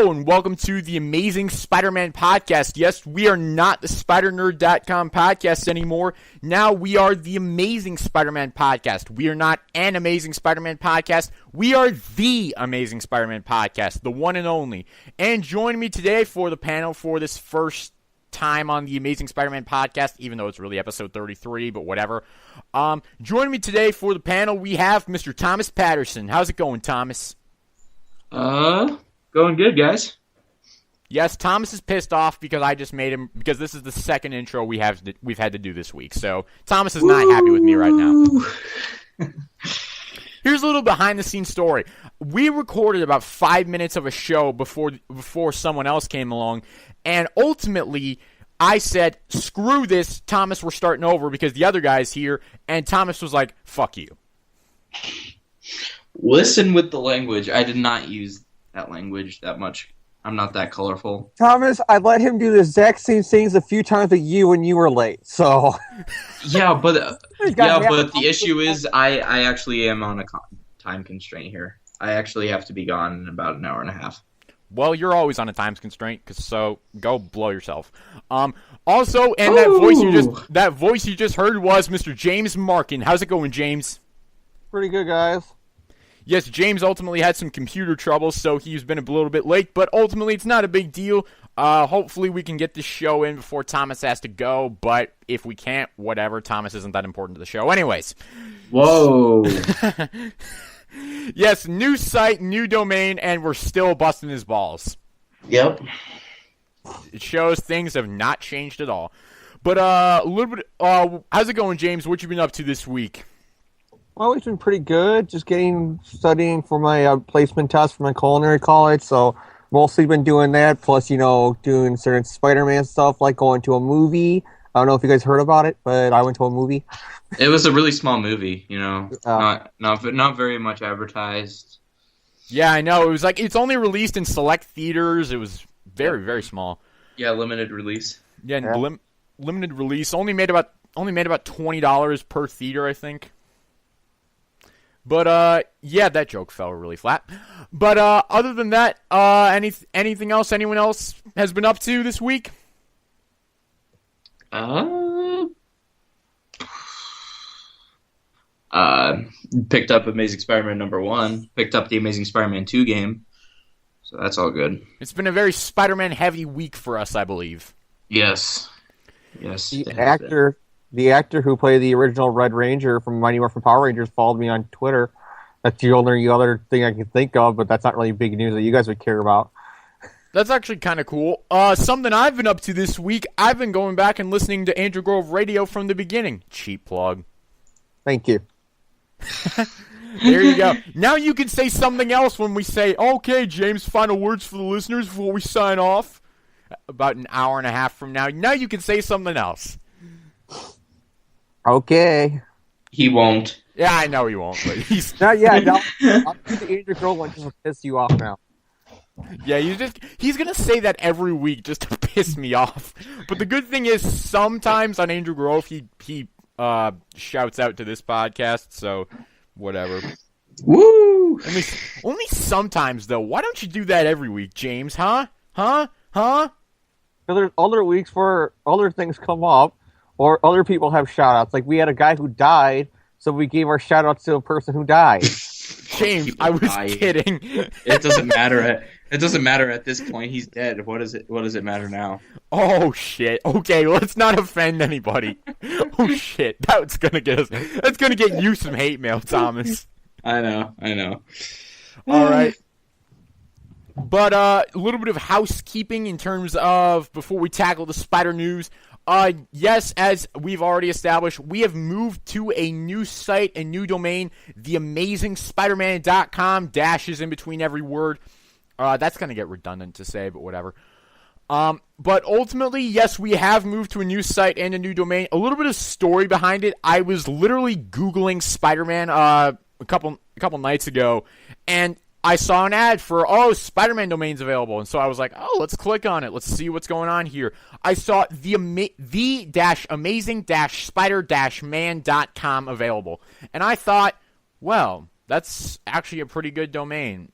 Hello and welcome to the Amazing Spider-Man podcast. Yes, we are not the SpiderNerd.com podcast anymore. Now we are the Amazing Spider-Man podcast. We are not an Amazing Spider-Man podcast. We are the Amazing Spider-Man podcast, the one and only. And joining me today for the panel for this first time on the Amazing Spider-Man podcast, even though it's really episode 33, but whatever. Joining me today for the panel, we have Mr. Thomas Patterson. How's it going, Thomas? Going good, guys. Yes, Thomas is pissed off because I just made him, because this is the second intro we've had to do this week. So Thomas is not happy with me right now. Here's a little behind-the-scenes story. We recorded about 5 minutes of a show before someone else came along, and ultimately I said, screw this, Thomas, we're starting over because the other guy's here, and Thomas was like, fuck you. Listen with the language. I did not use that language that much. I'm not that colorful. Thomas, I let him do the exact same things a few times with you when you were late, so... Yeah, but the issue is I actually am on a time constraint here. I actually have to be gone in about an hour and a half. Well, you're always on a time constraint, so go blow yourself. Also, and that voice you just heard was Mr. James Markin. How's it going, James? Pretty good, guys. Yes, James ultimately had some computer troubles, so he's been a little bit late, but ultimately it's not a big deal. Hopefully we can get this show in before Thomas has to go, but if we can't, whatever. Thomas isn't that important to the show. Anyways. Whoa. Yes, new site, new domain, and we're still busting his balls. Yep. It shows things have not changed at all. But a little bit, how's it going, James? What you been up to this week? Well, it's been pretty good. Just studying for my placement test for my culinary college. So mostly been doing that. Plus, doing certain Spider-Man stuff, like going to a movie. I don't know if you guys heard about it, but I went to a movie. It was a really small movie, not very much advertised. Yeah, I know. It was it's only released in select theaters. It was very, very small. Yeah, limited release. Yeah, limited release. Only made about $20 per theater, I think. But, yeah, that joke fell really flat. But, other than that, anything else anyone else has been up to this week? Picked up Amazing Spider-Man #1. Picked up the Amazing Spider-Man 2 game. So that's all good. It's been a very Spider-Man heavy week for us, I believe. Yes. The actor who played the original Red Ranger from Mighty Morphin Power Rangers followed me on Twitter. That's the only other thing I can think of, but that's not really big news that you guys would care about. That's actually kind of cool. Something I've been up to this week, I've been going back and listening to Andrew Grove Radio from the beginning. Cheap plug. Thank you. There you go. Now you can say something else when we say, okay, James, final words for the listeners before we sign off. About an hour and a half from now. Now you can say something else. Okay. He won't. Yeah, I know he won't, but he's... No. I'll do the Andrew Grove one just to piss you off now. Yeah, he's going to say that every week just to piss me off. But the good thing is sometimes on Andrew Grove he shouts out to this podcast, so whatever. Woo! Only sometimes, though. Why don't you do that every week, James? Huh? There's other weeks where other things come up, or other people have shout-outs. Like, we had a guy who died, so we gave our shout-outs to a person who died. James, I was kidding. It doesn't matter. It doesn't matter at this point. He's dead. What does it matter now? Oh shit. Okay, let's not offend anybody. Oh shit. That's gonna get you some hate mail, Thomas. I know. All right. But a little bit of housekeeping in terms of before we tackle the Spider News. Yes, as we've already established, we have moved to a new site, a new domain, theamazingspiderman.com. Dashes in between every word. That's going to get redundant to say, but whatever. But ultimately, yes, we have moved to a new site and a new domain. A little bit of story behind it. I was literally Googling Spider-Man a couple nights ago, and I saw an ad for, Spider-Man domain's available. And so I was like, let's click on it. Let's see what's going on here. I saw the-amazing-spider-man.com available. And I thought, well, that's actually a pretty good domain.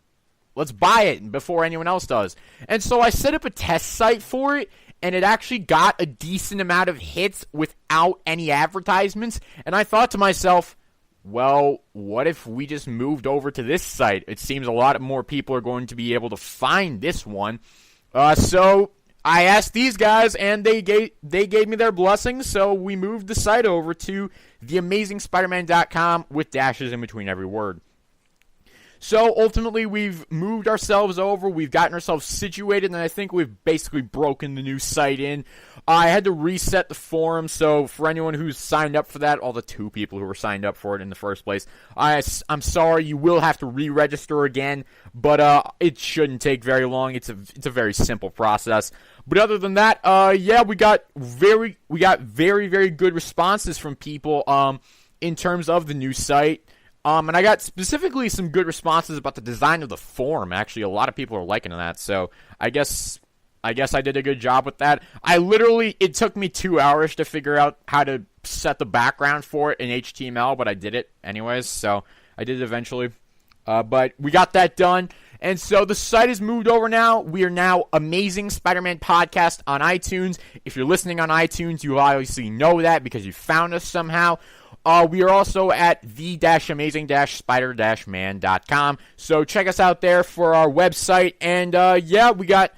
let's buy it before anyone else does. And so I set up a test site for it, and it actually got a decent amount of hits without any advertisements. And I thought to myself, well, what if we just moved over to this site? It seems a lot more people are going to be able to find this one. So I asked these guys, and they gave me their blessings, so we moved the site over to theamazingspiderman.com with dashes in between every word. So ultimately, we've moved ourselves over, we've gotten ourselves situated, and I think we've basically broken the new site in. I had to reset the forum, so for anyone who's signed up for that, all the 2 people who were signed up for it in the first place, I'm sorry, you will have to re-register again, but it shouldn't take very long. It's a very simple process. But other than that, yeah, we got very, very good responses from people in terms of the new site. And I got specifically some good responses about the design of the forum. Actually, a lot of people are liking that, so I guess I did a good job with that. It took me 2 hours to figure out how to set the background for it in HTML, but I did it anyways, so I did it eventually. But we got that done, and so the site has moved over now. We are now Amazing Spider-Man Podcast on iTunes. If you're listening on iTunes, you obviously know that because you found us somehow. We are also at the-amazing-spider-man.com, so check us out there for our website, and yeah, we got,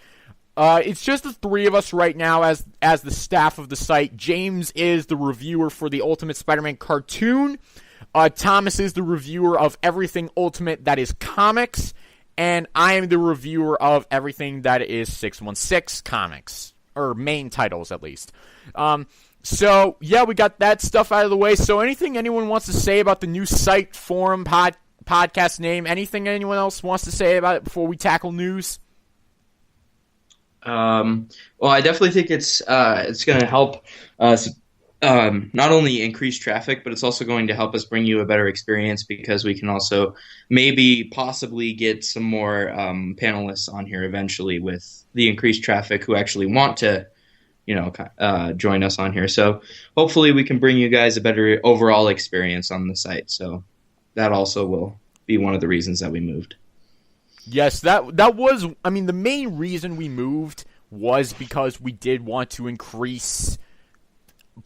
it's just the 3 of us right now as the staff of the site. James is the reviewer for the Ultimate Spider-Man cartoon, Thomas is the reviewer of everything Ultimate that is comics, and I am the reviewer of everything that is 616 comics, or main titles at least. So, yeah, we got that stuff out of the way. So anything anyone wants to say about the new site, forum, podcast name, anything anyone else wants to say about it before we tackle news? Well, I definitely think it's going to help us not only increase traffic, but it's also going to help us bring you a better experience because we can also possibly get some more panelists on here eventually with the increased traffic who actually want to join us on here. So hopefully we can bring you guys a better overall experience on the site. So that also will be one of the reasons that we moved. Yes, that was, I mean, the main reason we moved was because we did want to increase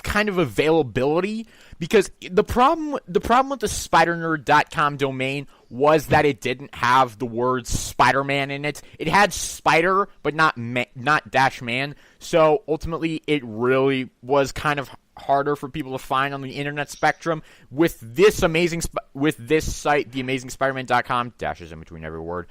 kind of availability, because the problem with the SpiderNerd.com domain was that it didn't have the word Spider-Man in it. It had Spider, but not dash man. So ultimately, it really was kind of harder for people to find on the internet spectrum. With this site, theamazingspiderman.com, dashes in between every word.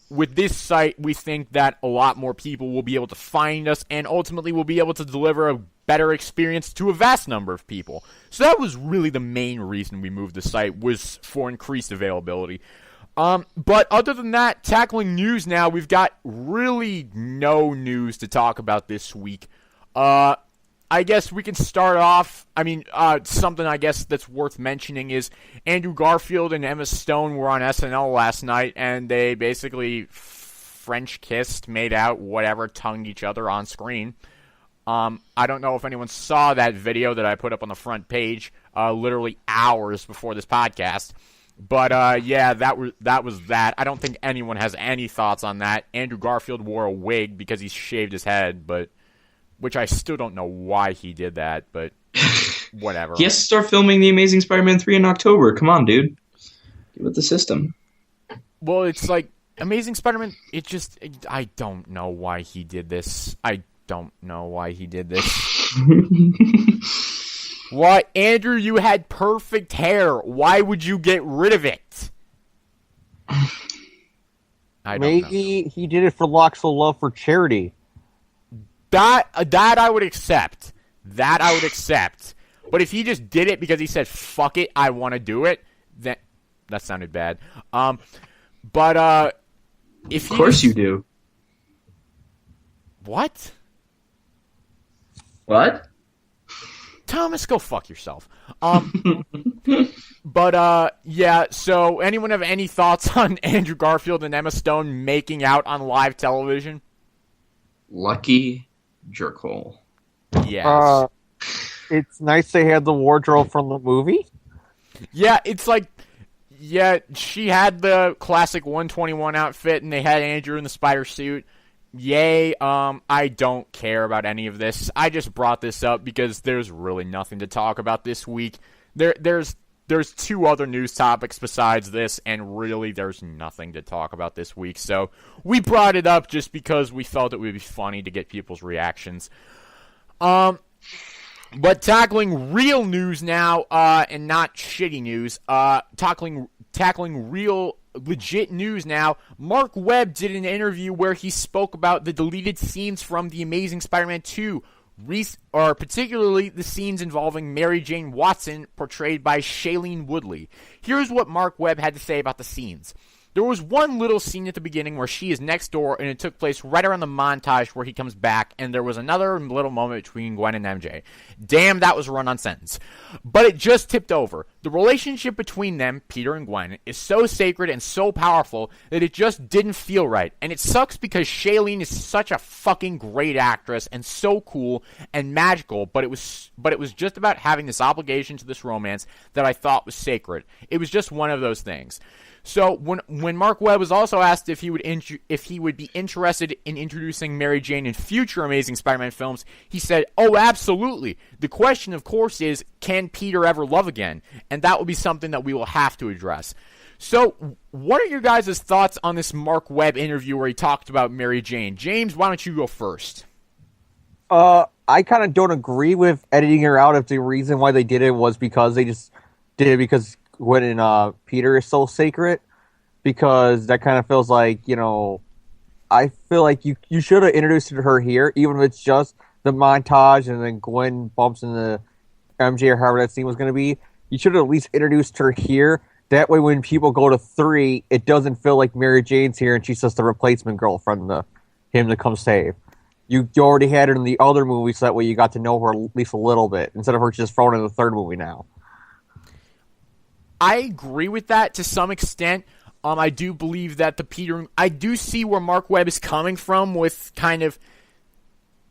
With this site, we think that a lot more people will be able to find us, and ultimately will be able to deliver a better experience to a vast number of people. So that was really the main reason we moved the site, was for increased availability. But other than that, tackling news now, we've got really no news to talk about this week. I guess we can start off, something I guess that's worth mentioning is Andrew Garfield and Emma Stone were on SNL last night, and they basically French kissed, made out, whatever, tongued each other on screen. I don't know if anyone saw that video that I put up on the front page, literally hours before this podcast. But, yeah, that was that. I don't think anyone has any thoughts on that. Andrew Garfield wore a wig because he shaved his head, which I still don't know why he did that, but whatever. He has to start filming The Amazing Spider-Man 3 in October. Come on, dude. Get with the system. Well, it's like, Amazing Spider-Man, I don't know why he did this. Why, Andrew, you had perfect hair. Why would you get rid of it? Maybe he did it for Locks of Love for charity. That I would accept. But if he just did it because he said, fuck it, I want to do it, then that sounded bad. But if Of course you do. What? What? Thomas, go fuck yourself. But yeah, so anyone have any thoughts on Andrew Garfield and Emma Stone making out on live television? Lucky jerkhole. Yes. It's nice they had the wardrobe from the movie. Yeah, it's like, Yeah, she had the classic 121 outfit, and they had Andrew in the spider suit. Yay, I don't care about any of this. I just brought this up because there's really nothing to talk about this week. There's two other news topics besides this, and really there's nothing to talk about this week. So we brought it up just because we felt it would be funny to get people's reactions. But tackling real news now, and not shitty news, tackling real legit news now, Mark Webb did an interview where he spoke about the deleted scenes from The Amazing Spider-Man 2, or particularly the scenes involving Mary Jane Watson, portrayed by Shailene Woodley. Here's what Mark Webb had to say about the scenes. There was one little scene at the beginning where she is next door, and it took place right around the montage where he comes back, and there was another little moment between Gwen and MJ. Damn, that was a run-on sentence. But it just tipped over. The relationship between them, Peter and Gwen, is so sacred and so powerful that it just didn't feel right. And it sucks because Shailene is such a fucking great actress and so cool and magical, but it was just about having this obligation to this romance that I thought was sacred. It was just one of those things. So when Mark Webb was also asked if he would be interested in introducing Mary Jane in future Amazing Spider-Man films, he said, "Oh, absolutely. The question, of course, is can Peter ever love again? And that will be something that we will have to address." So, what are your guys' thoughts on this Mark Webb interview where he talked about Mary Jane? James, why don't you go first? I kind of don't agree with editing her out if the reason why they did it was because they just did it because Gwen and Peter is so sacred, because that kind of feels like, I feel like you should have introduced her here, even if it's just the montage and then Gwen bumps into MJ or however that scene was going to be. You should have at least introduced her here. That way when people go to 3, it doesn't feel like Mary Jane's here and she's just the replacement girlfriend him to come save. You already had her in the other movie, so that way you got to know her at least a little bit, instead of her just thrown in the third movie now. I agree with that to some extent. I do believe that I do see where Mark Webb is coming from with kind of,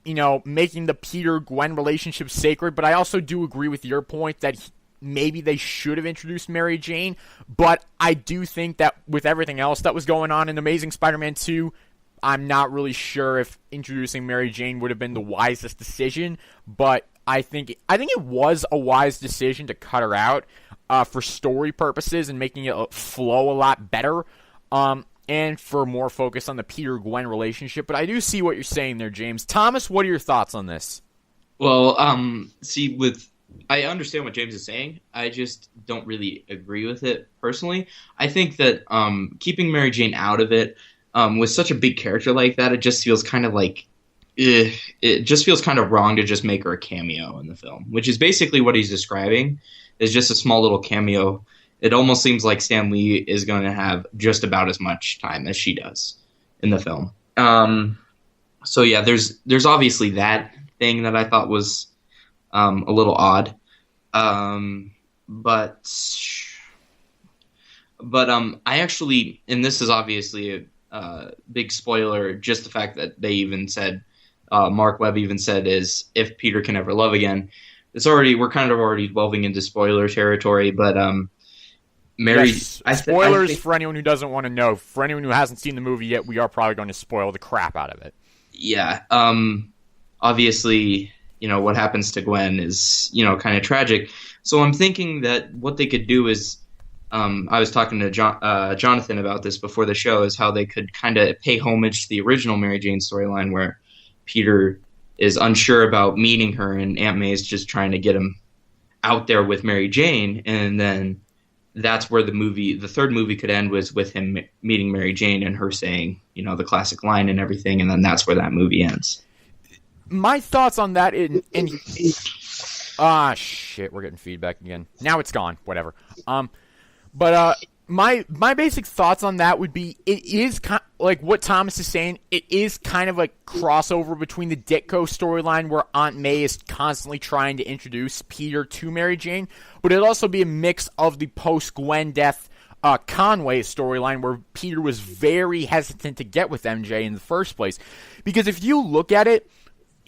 making the Peter-Gwen relationship sacred, but I also do agree with your point that maybe they should have introduced Mary Jane, but I do think that with everything else that was going on in Amazing Spider-Man 2, I'm not really sure if introducing Mary Jane would have been the wisest decision, but I think it was a wise decision to cut her out for story purposes and making it flow a lot better, and for more focus on the Peter-Gwen relationship. But I do see what you're saying there, James. Thomas, what are your thoughts on this? Well, I understand what James is saying. I just don't really agree with it personally. I think that keeping Mary Jane out of it, with such a big character like that, it just feels kind of like it just feels kind of wrong to just make her a cameo in the film, which is basically what he's describing, is just a small little cameo. It almost seems like Stan Lee is going to have just about as much time as she does in the film. So yeah, there's obviously that thing that I thought was a little odd. But I actually, and this is obviously a big spoiler, just the fact that they even said, Mark Webb even said, is if Peter can ever love again. We're kind of already delving into spoiler territory, but Mary. Yes, spoilers for anyone who doesn't want to know. For anyone who hasn't seen the movie yet, we are probably going to spoil the crap out of it. Yeah. Obviously, what happens to Gwen is, kind of tragic. So I'm thinking that what they could do is, I was talking to Jonathan about this before the show, is how they could kind of pay homage to the original Mary Jane storyline, where Peter is unsure about meeting her and Aunt May is just trying to get him out there with Mary Jane, and then that's where the third movie could end, was with him meeting Mary Jane and her saying, the classic line and everything, and then that's where that movie ends. My thoughts on that shit, we're getting feedback again. Now it's gone. Whatever. But my basic thoughts on that would be, it is like what Thomas is saying. It is kind of a crossover between the Ditko storyline, where Aunt May is constantly trying to introduce Peter to Mary Jane, but it'd also be a mix of the post-Gwen death Conway storyline, where Peter was very hesitant to get with MJ in the first place. Because if you look at it,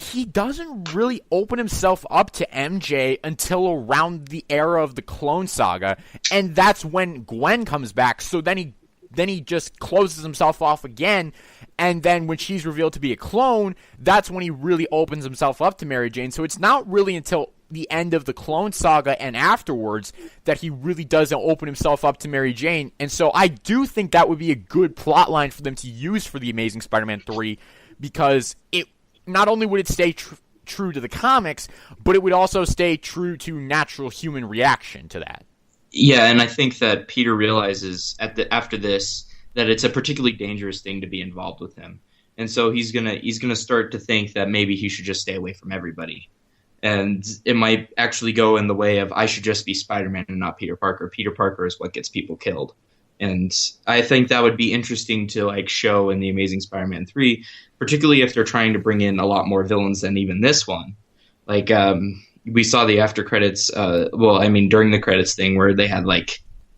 he doesn't really open himself up to MJ until around the era of the Clone Saga, and that's when Gwen comes back. So then he just closes himself off again, and then when she's revealed to be a clone, that's when he really opens himself up to Mary Jane. So it's not really until the end of the Clone Saga and afterwards that he really doesn't open himself up to Mary Jane. And so I do think that would be a good plot line for them to use for The Amazing Spider-Man 3, because it not only would it stay true to the comics, but it would also stay true to natural human reaction to that. Yeah, and I think that Peter realizes after this that it's a particularly dangerous thing to be involved with him, and so he's gonna start to think that maybe he should just stay away from everybody, and it might actually go in the way of I should just be Spider-Man and not Peter Parker. Peter Parker is what gets people killed, and I think that would be interesting to show in The Amazing Spider-Man 3, particularly if they're trying to bring in a lot more villains than even this one, we saw the after credits, during the credits thing where they had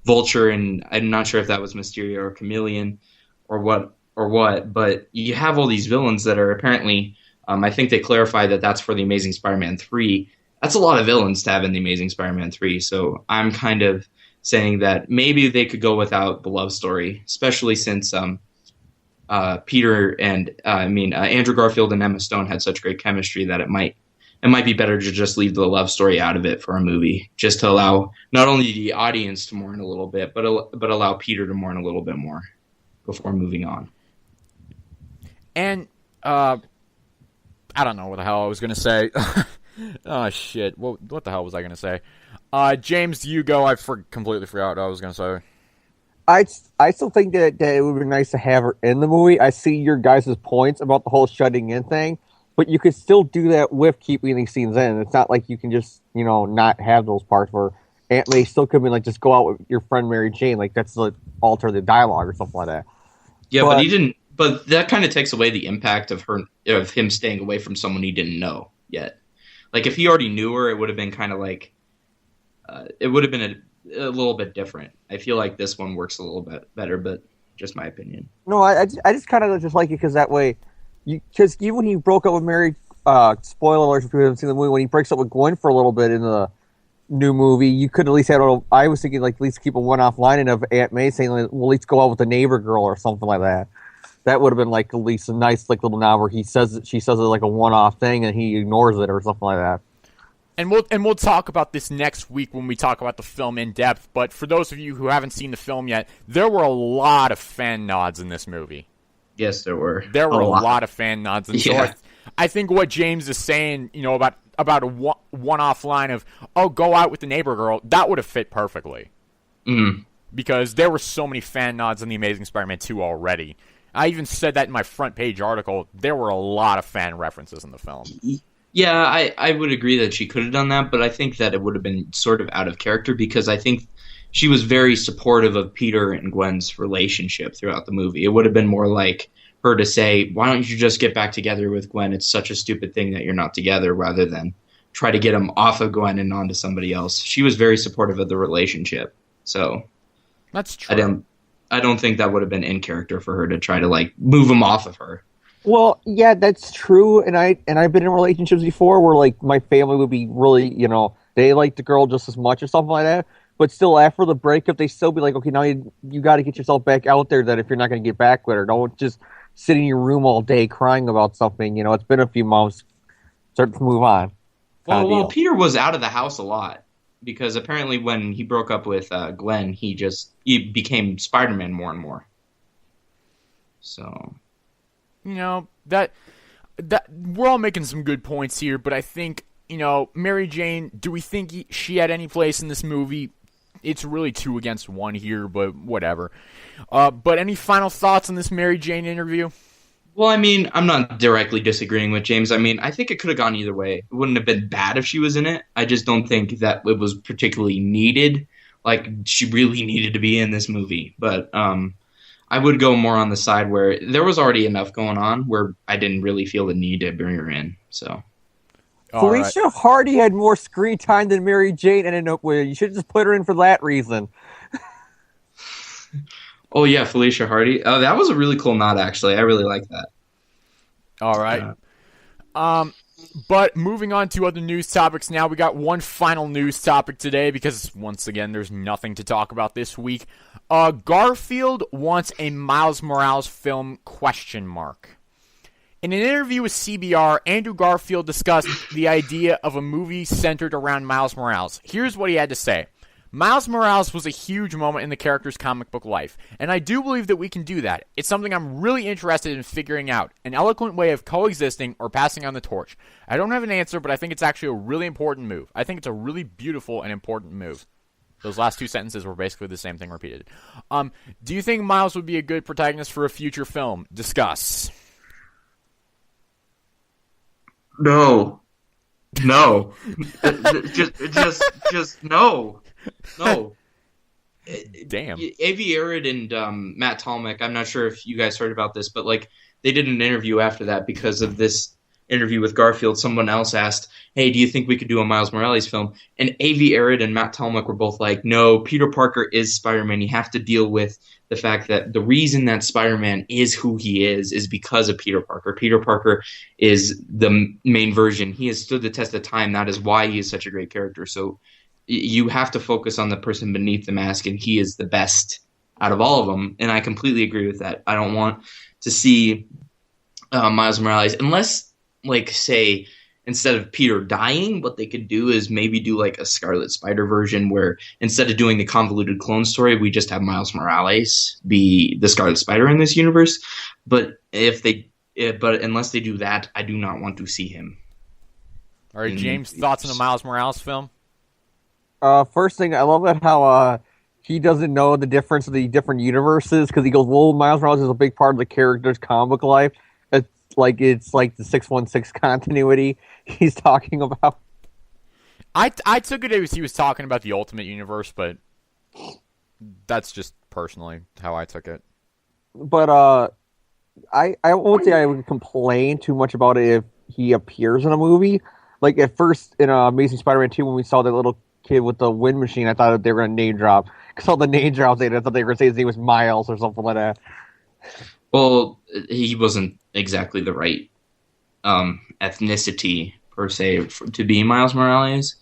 Vulture, and I'm not sure if that was Mysterio or Chameleon or what, but you have all these villains that are apparently, I think they clarify that that's for The Amazing Spider-Man 3. That's a lot of villains to have in The Amazing Spider-Man 3, so I'm kind of saying that maybe they could go without the love story, especially since Peter and Andrew Garfield and Emma Stone had such great chemistry that it might be better to just leave the love story out of it for a movie, just to allow not only the audience to mourn a little bit, but allow Peter to mourn a little bit more before moving on. And I don't know what the hell I was going to say. Oh, shit. What the hell was I going to say? James, you go. I completely forgot what I was going to say. I still think that it would be nice to have her in the movie. I see your guys' points about the whole shutting in thing, but you could still do that with keeping these scenes in. It's not like you can just, not have those parts where Aunt May still could be just go out with your friend Mary Jane. That's alter the dialogue or something like that. Yeah, but he didn't. But that kind of takes away the impact of him staying away from someone he didn't know yet. If he already knew her, it would have been kind of it would have been a little bit different. I feel like this one works a little bit better, but just my opinion. No, I just kind of just like it because that way, because even when he broke up with Mary, spoiler alert if you haven't seen the movie, when he breaks up with Gwen for a little bit in the new movie, you could at least have I was thinking at least keep a one-off line of Aunt May saying, well, at least go out with the neighbor girl or something like that. That would have been at least a nice little nod where she says it like a one-off thing and he ignores it or something like that. And we'll talk about this next week when we talk about the film in depth. But for those of you who haven't seen the film yet, there were a lot of fan nods in this movie. Yes, there were. There were a lot of fan nods, and so I think what James is saying, about a one-off line of go out with the neighbor girl, that would have fit perfectly. Mm. Because there were so many fan nods in The Amazing Spider-Man 2 already. I even said that in my front page article. There were a lot of fan references in the film. Yeah, I would agree that she could have done that, but I think that it would have been sort of out of character because I think she was very supportive of Peter and Gwen's relationship throughout the movie. It would have been more like her to say, why don't you just get back together with Gwen? It's such a stupid thing that you're not together, rather than try to get him off of Gwen and onto somebody else. She was very supportive of the relationship. So that's true. I don't think that would have been in character for her to try to move him off of her. Well, yeah, that's true, and I've been in relationships before where my family would be really, they like the girl just as much or something like that, but still after the breakup they still be like, okay, now you got to get yourself back out there. That if you're not going to get back with her, don't just sit in your room all day crying about something. It's been a few months, start to move on. Well, Peter was out of the house a lot because apparently when he broke up with Gwen, he became Spider-Man more and more. So. That we're all making some good points here, but I think, Mary Jane, do we think she had any place in this movie? It's really 2 against 1 here, but whatever. But any final thoughts on this Mary Jane interview? Well, I'm not directly disagreeing with James. I think it could have gone either way. It wouldn't have been bad if she was in it. I just don't think that it was particularly needed. She really needed to be in this movie. But, I would go more on the side where there was already enough going on where I didn't really feel the need to bring her in. So, Felicia Hardy had more screen time than Mary Jane ended up with. You should have just put her in for that reason. Oh yeah, Felicia Hardy. Oh, that was a really cool nod. Actually, I really like that. All right. But moving on to other news topics now, we got one final news topic today because, once again, there's nothing to talk about this week. Garfield wants a Miles Morales film, ? In an interview with CBR, Andrew Garfield discussed the idea of a movie centered around Miles Morales. Here's what he had to say. Miles Morales was a huge moment in the character's comic book life, and I do believe that we can do that. It's something I'm really interested in figuring out, an eloquent way of coexisting or passing on the torch. I don't have an answer, but I think it's actually a really important move. I think it's a really beautiful and important move. Those last two sentences were basically the same thing repeated. Do you think Miles would be a good protagonist for a future film? Discuss. No. just no. No. Damn. Avi Arad and Matt Tolmach, I'm not sure if you guys heard about this, but like they did an interview after that because of this interview with Garfield. Someone else asked, hey, do you think we could do a Miles Morales film? And Avi Arad and Matt Tolmach were both like, no, Peter Parker is Spider-Man. You have to deal with the fact that the reason that Spider-Man is who he is because of Peter Parker. Peter Parker is the main version. He has stood the test of time. That is why he is such a great character. So you have to focus on the person beneath the mask, and he is the best out of all of them. And I completely agree with that. I don't want to see Miles Morales, unless, like, say, instead of Peter dying, what they could do is maybe do like a Scarlet Spider version where instead of doing the convoluted clone story, we just have Miles Morales be the Scarlet Spider in this universe. But unless they do that, I do not want to see him. All right, James, thoughts on the Miles Morales film? First thing, I love that how he doesn't know the difference of the different universes because he goes, well, Miles Morales is a big part of the character's comic book life. It's like the 616 continuity he's talking about. I took it as he was talking about the Ultimate Universe, but that's just personally how I took it. But I won't say I would complain too much about it if he appears in a movie. Like at first in Amazing Spider-Man 2 when we saw that little kid with the wind machine, I thought they were going to name drop. Because all the name drops, I thought they were going to say his name was Miles or something like that. Well, he wasn't exactly the right ethnicity, per se, to be Miles Morales.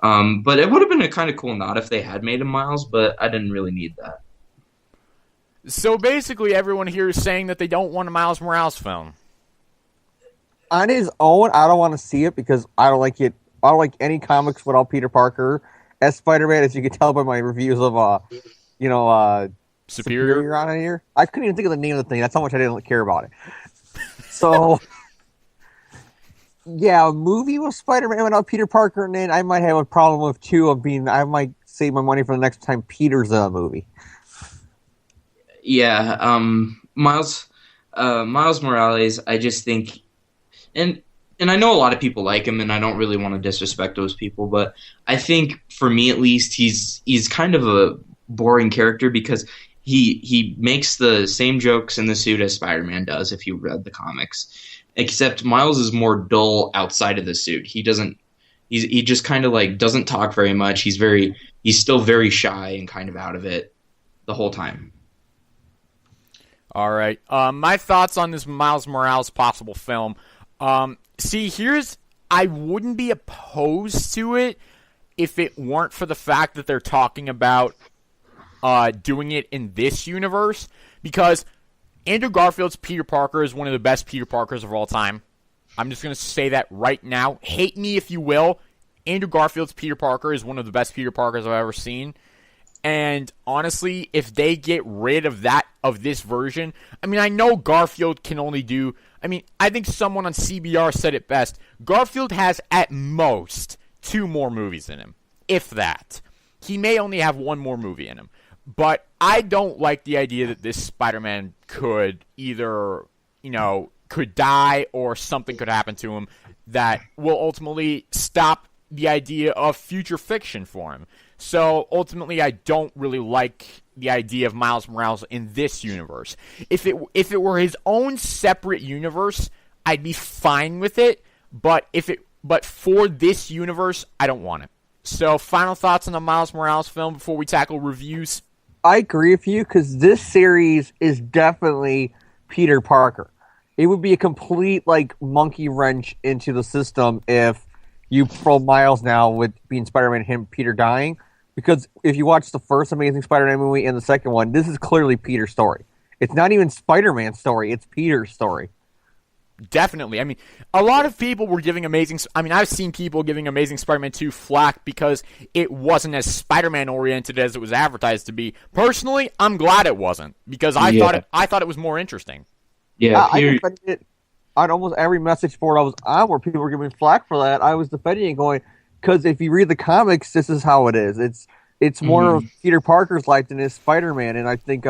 But it would have been a kind of cool nod if they had made him Miles, but I didn't really need that. So basically everyone here is saying that they don't want a Miles Morales film. On his own, I don't want to see it because I don't like it. I don't like any comics without Peter Parker as Spider-Man, as you can tell by my reviews of, Superior on here. I couldn't even think of the name of the thing. That's how much I didn't care about it. So, yeah, a movie with Spider-Man without Peter Parker, and then I might have a problem with I might save my money for the next time Peter's in a movie. Yeah, Miles Morales, I just think, and I know a lot of people like him, and I don't really want to disrespect those people, but I think for me at least, he's kind of a boring character because he makes the same jokes in the suit as Spider-Man does if you read the comics, except Miles is more dull outside of the suit. He just kind of like doesn't talk very much. He's still very shy and kind of out of it the whole time. All right. My thoughts on this Miles Morales possible film. I wouldn't be opposed to it if it weren't for the fact that they're talking about doing it in this universe, because Andrew Garfield's Peter Parker is one of the best Peter Parkers of all time. I'm just going to say that right now. Hate me if you will. Andrew Garfield's Peter Parker is one of the best Peter Parkers I've ever seen. And honestly, if they get rid of this version, I mean, I know Garfield can only do, I think someone on CBR said it best. Garfield has at most 2 more movies in him, if that. He may only have 1 more movie in him. But I don't like the idea that this Spider-Man could either, could die or something could happen to him that will ultimately stop the idea of future fiction for him. So ultimately, I don't really like the idea of Miles Morales in this universe. If it were his own separate universe, I'd be fine with it. But for this universe, I don't want it. So final thoughts on the Miles Morales film before we tackle reviews. I agree with you because this series is definitely Peter Parker. it would be a complete like monkey wrench into the system if you throw Miles now with being Spider-Man and him Peter dying. Because if you watch the first Amazing Spider-Man movie and the second one, this is clearly Peter's story. It's not even Spider-Man's story; it's Peter's story. Definitely. I mean, a lot of people were giving I've seen people giving Amazing Spider-Man 2 flack because it wasn't as Spider-Man oriented as it was advertised to be. Personally, I'm glad it wasn't because I thought it was more interesting. Yeah, I defended it on almost every message board I was on where people were giving me flack for that. I was defending it, going because if you read the comics, this is how it is. It's more of Peter Parker's life than it is Spider-Man, and I think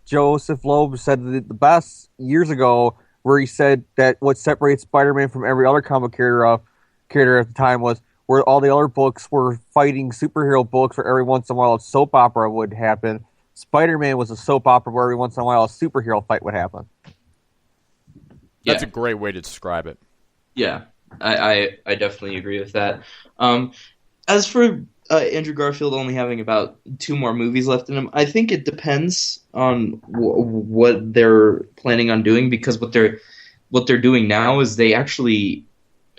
Joseph Loeb said it the best years ago, where he said that what separates Spider-Man from every other comic character at the time was where all the other books were fighting superhero books where every once in a while a soap opera would happen. Spider-Man was a soap opera where every once in a while a superhero fight would happen. That's a great way to describe it. Yeah, I definitely agree with that. As for Andrew Garfield only having about 2 more movies left in him, I think it depends on what they're planning on doing, because what they're doing now is they actually,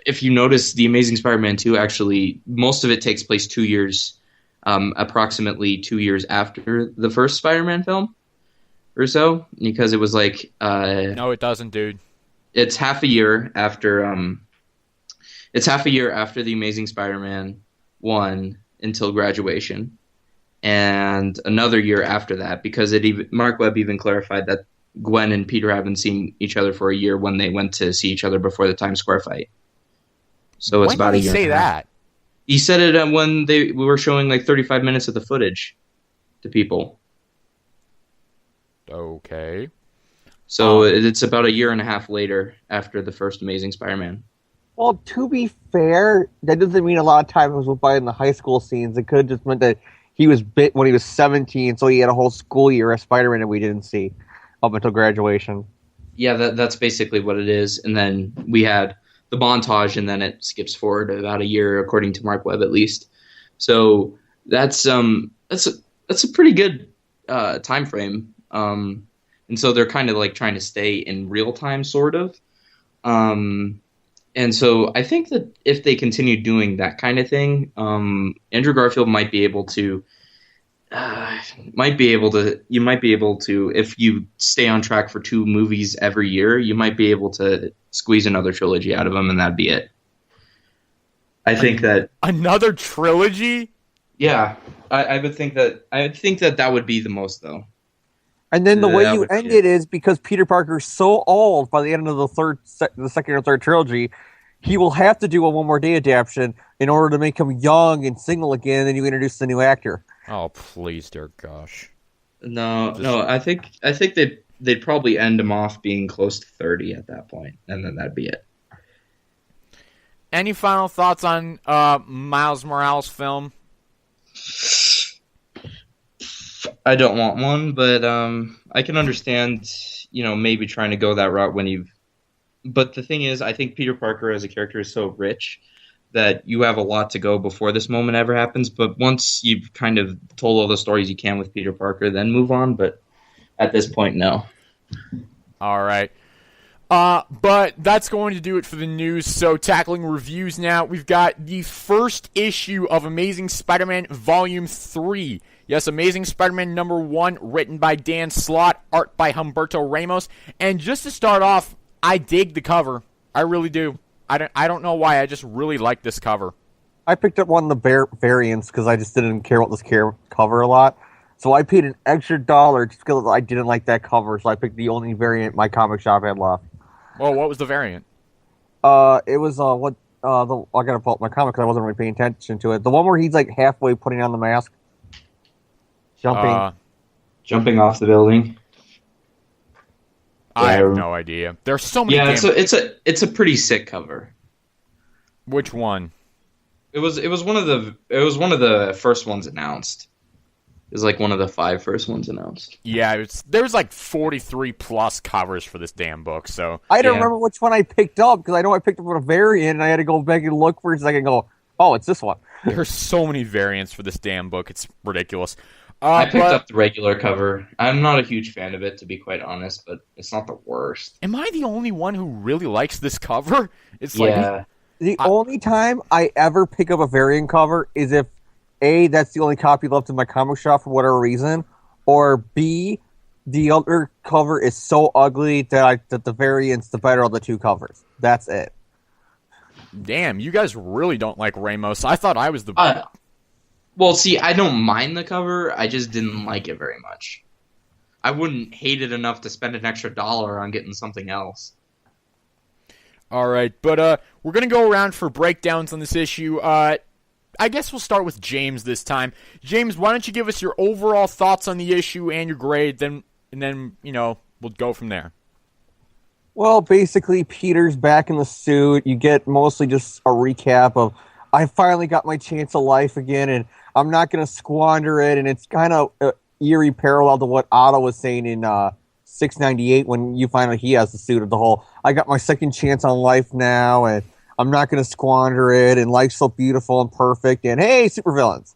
if you notice, the Amazing Spider-Man 2 actually, most of it takes place 2 years, approximately 2 years after the first Spider-Man film or so, because it was like no, it doesn't, dude. It's half a year after the Amazing Spider-Man 1 until graduation, and another year after that, because Mark Webb even clarified that Gwen and Peter haven't seen each other for a year when they went to see each other before the Times Square fight. So it's about a year. When did he say that? He said it when we were showing like 35 minutes of the footage to people. Okay. So it's about a year and a half later after the first Amazing Spider-Man. Well, to be fair, that doesn't mean a lot of time was by in the high school scenes. It could have just meant that he was bit when he was 17, so he had a whole school year as Spider-Man that we didn't see up until graduation. Yeah, that's basically what it is. And then we had the montage, and then it skips forward about a year, according to Mark Webb, at least. So that's a pretty good time frame. And so they're kind of like trying to stay in real time, sort of. And so I think that if they continue doing that kind of thing, Andrew Garfield might be able to, if you stay on track for 2 movies every year, you might be able to squeeze another trilogy out of him, and that'd be it. I think that another trilogy. Yeah, I would think that would be the most, though. And then the way you end it is because Peter Parker's so old by the end of the second or third trilogy, he will have to do a One More Day adaptation in order to make him young and single again, and you introduce the new actor. Oh, please, dear gosh. No, I think they'd probably end him off being close to 30 at that point, and then that'd be it. Any final thoughts on Miles Morales' film? I don't want one, but I can understand, maybe trying to go that route when you've... But the thing is, I think Peter Parker as a character is so rich that you have a lot to go before this moment ever happens. But once you've kind of told all the stories you can with Peter Parker, then move on. But at this point, no. All right. But that's going to do it for the news. So tackling reviews now, we've got the first issue of Amazing Spider-Man Volume 3. Yes, Amazing Spider-Man number 1, written by Dan Slott, art by Humberto Ramos. And just to start off, I dig the cover. I really do. I don't know why. I just really like this cover. I picked up one of the variants because I just didn't care about this cover a lot. So I paid an extra $1 just because I didn't like that cover. So I picked the only variant my comic shop had left. Well, what was the variant? It was I gotta pull up my comic because I wasn't really paying attention to it. The one where he's like halfway putting on the mask, jumping off the building. I have no idea. There's so many. Yeah, it's a pretty sick cover. Which one? It was one of the first ones announced. It was like one of the 5 first ones announced. Yeah, there's like 43 plus covers for this damn book. So I don't remember which one I picked up because I know I picked up a variant and I had to go back and look for it so I can go, oh, it's this one. There's so many variants for this damn book. It's ridiculous. I picked up the regular cover. I'm not a huge fan of it, to be quite honest, but it's not the worst. Am I the only one who really likes this cover? It's The only time I ever pick up a variant cover is if A, that's the only copy left in my comic shop for whatever reason, or B, the other cover is so ugly that the variant's the better of the two covers. That's it. Damn, you guys really don't like Ramos. I thought I was the... Well, see, I don't mind the cover. I just didn't like it very much. I wouldn't hate it enough to spend an extra $1 on getting something else. All right, but we're going to go around for breakdowns on this issue. I guess we'll start with James this time. James, why don't you give us your overall thoughts on the issue and your grade, and then we'll go from there. Well, basically, Peter's back in the suit. You get mostly just a recap of, I finally got my chance of life again, and I'm not going to squander it. And it's kind of eerie parallel to what Otto was saying in 698 when you find out he has the suit of the whole, I got my second chance on life now, and I'm not going to squander it, and life's so beautiful and perfect, and hey, supervillains.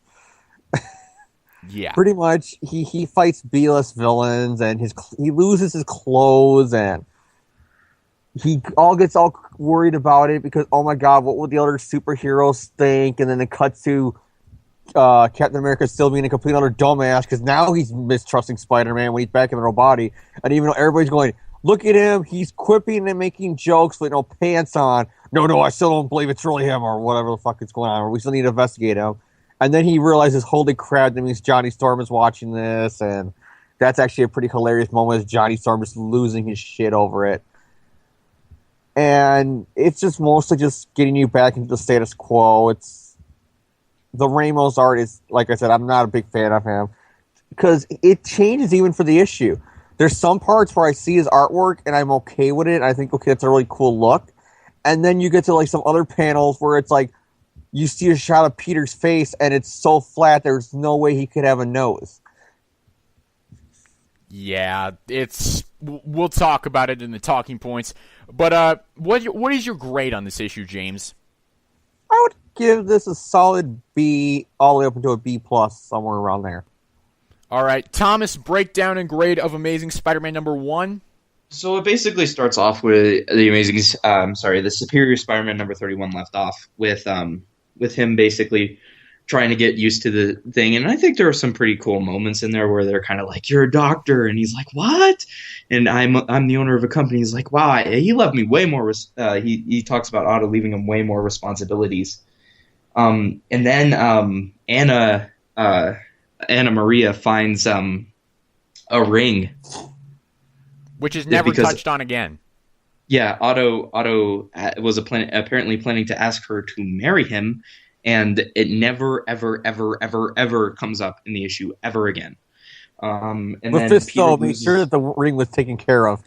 Yeah. Pretty much, he fights B-list villains, and he loses his clothes, and he gets all worried about it because, oh my god, what will the other superheroes think? And then it cuts to Captain America still being a complete utter dumbass because now he's mistrusting Spider-Man when he's back in the body. And even though everybody's going, look at him, he's quipping and making jokes with no pants on. No, I still don't believe it's really him or whatever the fuck is going on. Or we still need to investigate him. And then he realizes, holy crap, that means Johnny Storm is watching this. And that's actually a pretty hilarious moment as Johnny Storm is losing his shit over it. And it's just mostly just getting you back into the status quo. The Ramos art is, like I said, I'm not a big fan of him because it changes even for the issue. There's some parts where I see his artwork and I'm okay with it. I think, okay, it's a really cool look. And then you get to like some other panels where it's like you see a shot of Peter's face and it's so flat there's no way he could have a nose. Yeah, we'll talk about it in the talking points. But what is your grade on this issue, James? I would give this a solid B, all the way up into a B plus, somewhere around there. All right, Thomas, breakdown and grade of Amazing Spider-Man #1. So it basically starts off with the Superior Spider-Man #31 left off with him basically trying to get used to the thing. And I think there are some pretty cool moments in there where they're kind of like, you're a doctor. And he's like, what? And I'm the owner of a company. He's like, wow, he left me way more. He talks about Otto leaving him way more responsibilities. And then Anna Maria finds a ring. Which is never touched on again. Yeah, Otto was apparently planning to ask her to marry him, and it never, ever, ever, ever, ever comes up in the issue ever again. And Mephisto made sure that the ring was taken care of.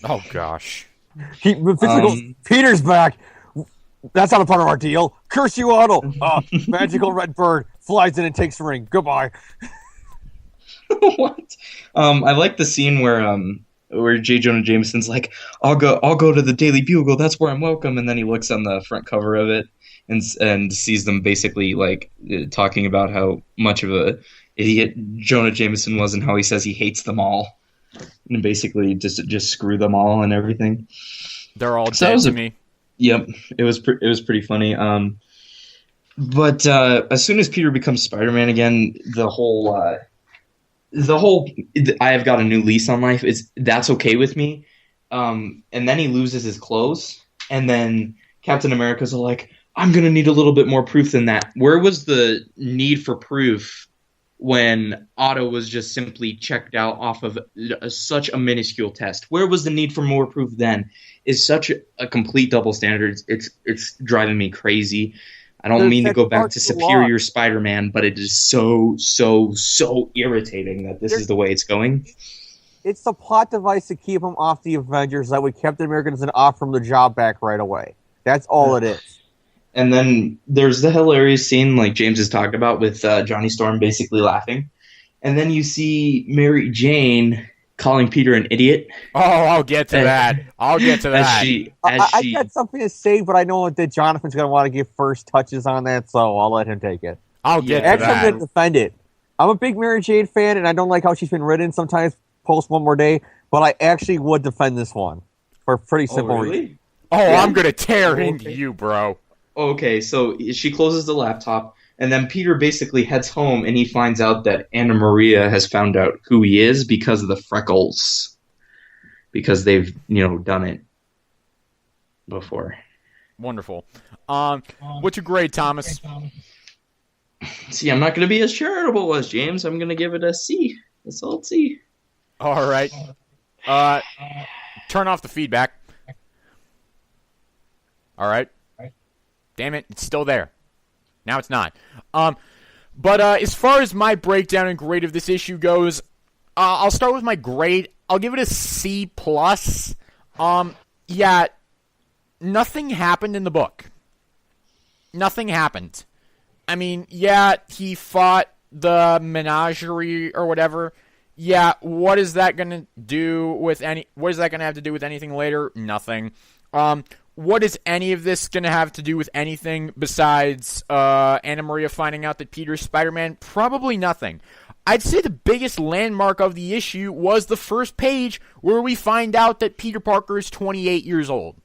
Oh, gosh. Mephisto goes, Peter's back. That's not a part of our deal. Curse you, Otto. Magical red bird flies in and takes the ring. Goodbye. What? I like the scene where J. Jonah Jameson's like, I'll go to the Daily Bugle. That's where I'm welcome. And then he looks on the front cover of it and sees them basically like talking about how much of a idiot Jonah Jameson was and how he says he hates them all and basically just screw them all and everything. They're all dead to me. Yep, it was pretty funny. But as soon as Peter becomes Spider-Man again, the whole I have got a new lease on life that's okay with me. And then he loses his clothes, and then Captain America's like, I'm gonna need a little bit more proof than that. Where was the need for proof when Otto was just simply checked out off of such a minuscule test? Where was the need for more proof then? Is such a complete double standard. It's driving me crazy. I don't mean to go back to Superior Spider-Man, but it is so irritating that this is the way it's going. It's the plot device to keep him off the Avengers. That way Captain America doesn't offer him the job back right away. That's all it is. And then there's the hilarious scene, like James has talked about, with Johnny Storm basically laughing. And then you see Mary Jane calling Peter an idiot. Oh, I'll get to that. I got something to say, but I know that Jonathan's going to want to give first touches on that, so I'll let him take it. I'll get to that. I'm going to defend it. I'm a big Mary Jane fan, and I don't like how she's been written sometimes post One More Day, but I actually would defend this one for a pretty simple reason. Oh, Yeah. I'm going to tear into you, bro. Okay, so she closes the laptop, and then Peter basically heads home, and he finds out that Anna Maria has found out who he is because of the freckles. Because they've, done it before. Wonderful. What's your grade, Thomas? See, I'm not going to be as charitable as James. I'm going to give it a C. A solid C. All right. Turn off the feedback. All right. Damn it, it's still there. Now it's not. But as far as my breakdown and grade of this issue goes, I'll start with my grade. I'll give it a C+. Yeah, nothing happened in the book. Nothing happened. I mean, yeah, he fought the menagerie or whatever. Yeah, what is that going to do with what is that going to have to do with anything later? Nothing. What is any of this going to have to do with anything besides Anna Maria finding out that Peter's Spider-Man? Probably nothing. I'd say the biggest landmark of the issue was the first page where we find out that Peter Parker is 28 years old.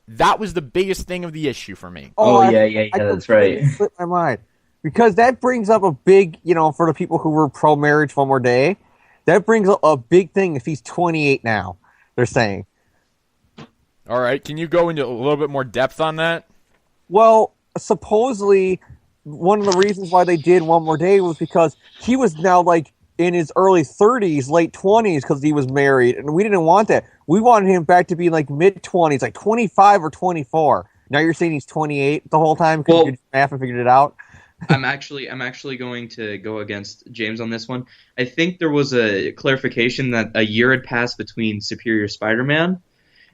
That was the biggest thing of the issue for me. Yeah, that's right. Slipped my mind. Because that brings up a big, for the people who were pro-marriage One More Day, that brings up a big thing if he's 28 now, they're saying. All right, can you go into a little bit more depth on that? Well, supposedly, one of the reasons why they did One More Day was because he was now, in his early 30s, late 20s, because he was married, and we didn't want that. We wanted him back to be, mid-20s, 25 or 24. Now you're saying he's 28 the whole time because you did math and figured it out? I'm actually going to go against James on this one. I think there was a clarification that a year had passed between Superior Spider-Man,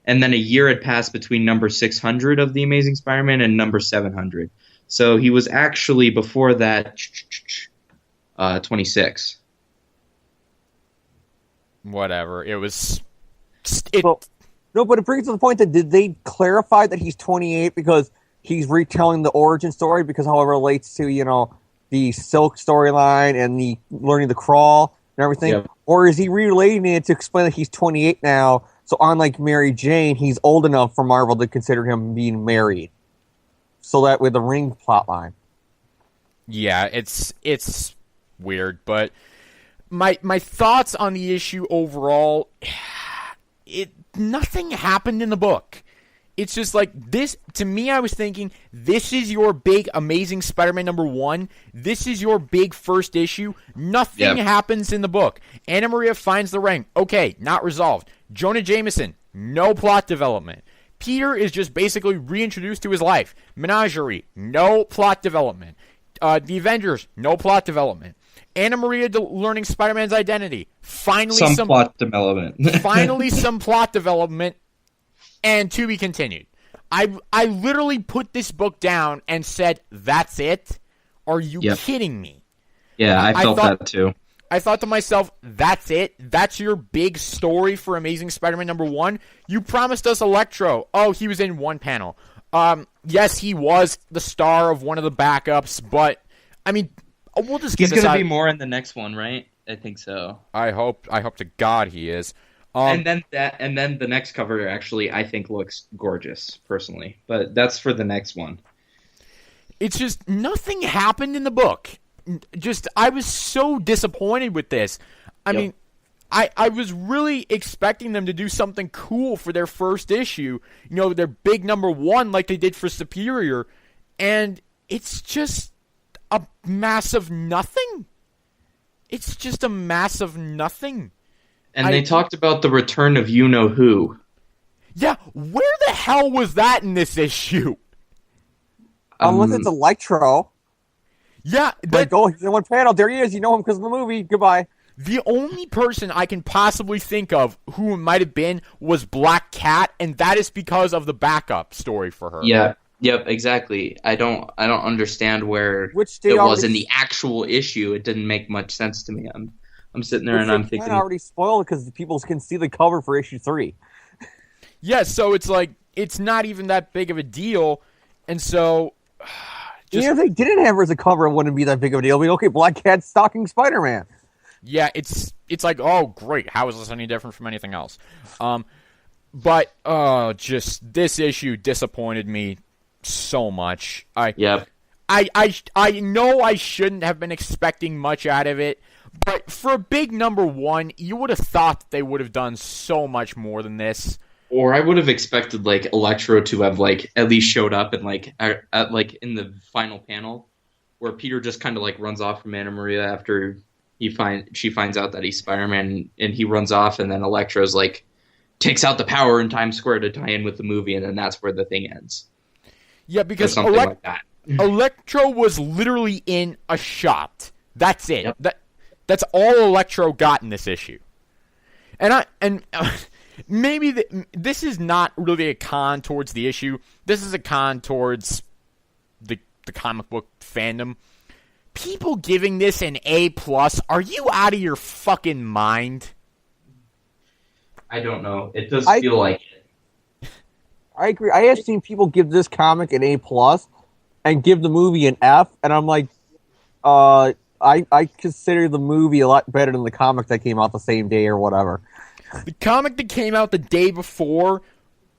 and then a year had passed between number 600 of The Amazing Spider-Man and number 700. So he was actually, before that, 26. Whatever. It was... No, but it brings to the point that did they clarify that he's 28 because he's retelling the origin story because how it relates to, the Silk storyline and the learning the crawl and everything? Yep. Or is he relating it to explain that he's 28 now, so unlike Mary Jane, he's old enough for Marvel to consider him being married? So that with the Ring plotline. Yeah, it's weird, but my thoughts on the issue overall, nothing happened in the book. It's just this, to me, I was thinking, this is your big Amazing Spider-Man #1. This is your big first issue. Nothing happens in the book. Anna Maria finds the ring. Okay, not resolved. Jonah Jameson, no plot development. Peter is just basically reintroduced to his life. Menagerie, no plot development. The Avengers, no plot development. Anna Maria learning Spider-Man's identity. Finally, some plot development. Finally, some plot development. And to be continued. I literally put this book down and said, "That's it." Are you kidding me? Yeah, I felt that too. I thought to myself, "That's it. That's your big story for Amazing Spider-Man #1. You promised us Electro. Oh, he was in one panel. Yes, he was the star of one of the backups, but I mean, we'll just get He's going to be more in the next one, right? I think so. I hope to God he is. And then the next cover actually I think looks gorgeous personally, but that's for the next one. It's just nothing happened in the book. I was so disappointed with this. I mean, I was really expecting them to do something cool for their first issue, their big #1 like they did for Superior, and it's just a massive nothing. It's just a massive nothing. And they talked about the return of you-know-who. Yeah, where the hell was that in this issue? Unless it's Electro. Yeah. He's in one panel. There he is. You know him because of the movie. Goodbye. The only person I can possibly think of who it might have been was Black Cat, and that is because of the backup story for her. Yeah. Yep, exactly. I don't understand where it was in the actual issue. It didn't make much sense to me. I'm sitting there and I'm thinking. I already spoiled it because people can see the cover for issue 3. Yeah, so it's it's not even that big of a deal, and so Even if they didn't have her as a cover, it wouldn't be that big of a deal. Be okay, Black Cat stalking Spider-Man. Yeah, it's like, oh great, how is this any different from anything else? But just this issue disappointed me so much. I know I shouldn't have been expecting much out of it, but for a big number one, you would have thought that they would have done so much more than this. Or I would have expected like Electro to have like at least showed up and like like in the final panel, where Peter just kind of like runs off from Anna Maria after she finds out that he's Spider-Man, and he runs off, and then Electro's like takes out the power in Times Square to tie in with the movie, and then that's where the thing ends. Yeah, because something like that. Electro was literally in a shop. That's it. Yep. That's all Electro got in this issue. And maybe this is not really a con towards the issue. This is a con towards the comic book fandom. People giving this an A+, are you out of your fucking mind? I don't know. It does feel like it. I agree. I have seen people give this comic an A+ and give the movie an F, and I'm like, I consider the movie a lot better than the comic that came out the same day or whatever. The comic that came out the day before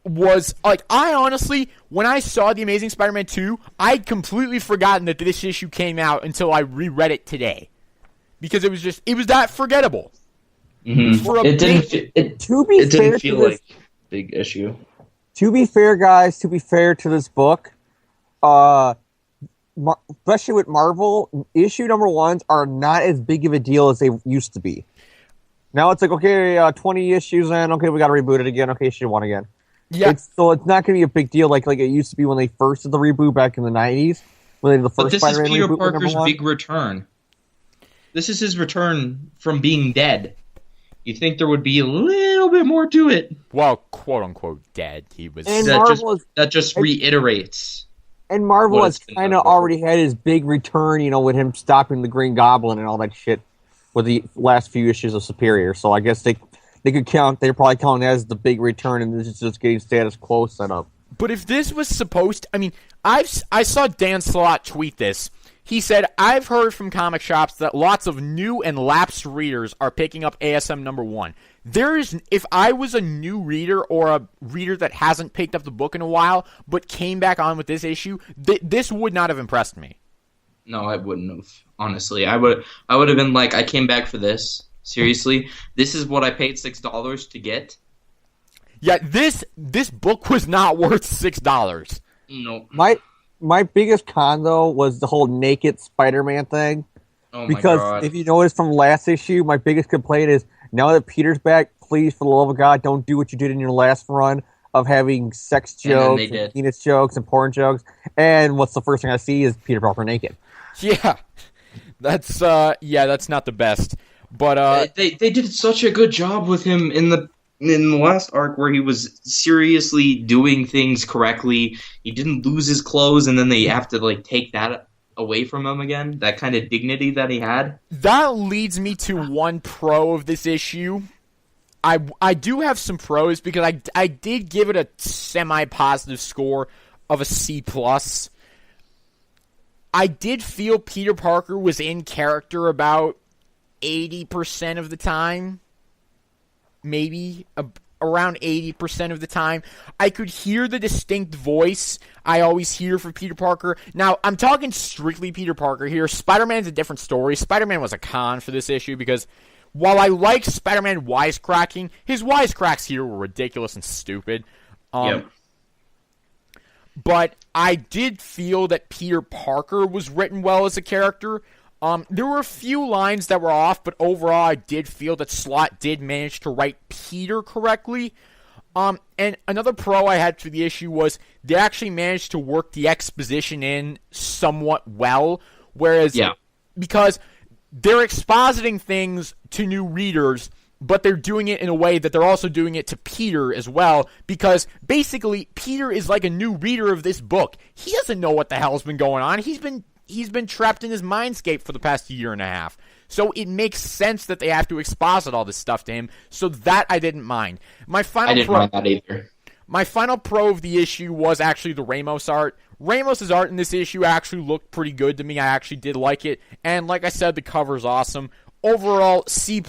was, like, I honestly, when I saw The Amazing Spider-Man 2, I'd completely forgotten that this issue came out until I reread it today. Because it was that forgettable. Mm-hmm. It didn't feel like a big issue. To be fair, guys, to be fair to this book, especially with Marvel, issue number ones are not as big of a deal as they used to be. Now it's like, okay, 20 issues in, okay, we got to reboot it again, okay, issue one again. Yeah. So it's not going to be a big deal like it used to be when they first did the reboot back in the 90s. When they did the first Spider-Man reboot. But this is Peter Parker's big return. This is his return from being dead. You think there would be a little bit more to it? Well, quote unquote dead. He was. And that just reiterates. And Marvel has kind of already had his big return, with him stopping the Green Goblin and all that shit with the last few issues of Superior. So I guess they could count. They're probably counting that as the big return, and this is just getting status quo set up. But if this was supposed to, I saw Dan Slott tweet this. He said, I've heard from comic shops that lots of new and lapsed readers are picking up ASM number 1. If I was a new reader or a reader that hasn't picked up the book in a while, but came back on with this issue, this would not have impressed me. No, I wouldn't have. Honestly, I would have been like, I came back for this. Seriously, this is what I paid $6 to get. Yeah, this book was not worth $6. No. My biggest con, though, was the whole naked Spider-Man thing. Oh, my because God. If you notice from last issue, my biggest complaint is, now that Peter's back, please, for the love of God, don't do what you did in your last run of having sex jokes, and penis jokes, and porn jokes. And what's the first thing I see is Peter Parker naked. Yeah, that's not the best. But they did such a good job with him in the last arc where he was seriously doing things correctly. He didn't lose his clothes, and then they have to take that away from him again. That kind of dignity that he had. That leads me to one pro of this issue. I do have some pros because I did give it a semi-positive score of a C+. I did feel Peter Parker was in character about 80% of the time. Maybe around 80% of the time. I could hear the distinct voice I always hear for Peter Parker. Now, I'm talking strictly Peter Parker here. Spider-Man's a different story. Spider-Man was a con for this issue because while I like Spider-Man wisecracking, his wisecracks here were ridiculous and stupid. Yep. But I did feel that Peter Parker was written well as a character. There were a few lines that were off, but overall I did feel that Slott did manage to write Peter correctly. And another pro I had for the issue was they actually managed to work the exposition in somewhat well, whereas because they're expositing things to new readers, but they're doing it in a way that they're also doing it to Peter as well, because basically Peter is like a new reader of this book. He doesn't know what the hell's been going on. He's been trapped in his mindscape for the past year and a half. So it makes sense that they have to exposit all this stuff to him. So that I didn't mind. I didn't mind that either. My final pro of the issue was actually the Ramos art. Ramos's art in this issue actually looked pretty good to me. I actually did like it. And like I said, the cover's awesome. Overall, C+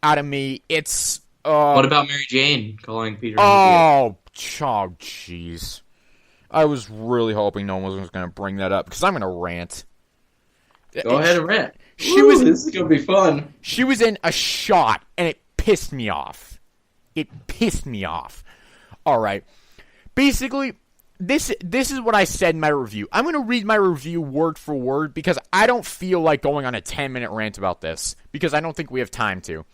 out of me. It's... what about Mary Jane calling Peter an idiot? Oh, jeez. I was really hoping no one was going to bring that up, because I'm going to rant. Go ahead and rant. This is going to be fun. She was in a shot, and it pissed me off. All right. Basically, this is what I said in my review. I'm going to read my review word for word, because I don't feel like going on a 10-minute rant about this, because I don't think we have time to.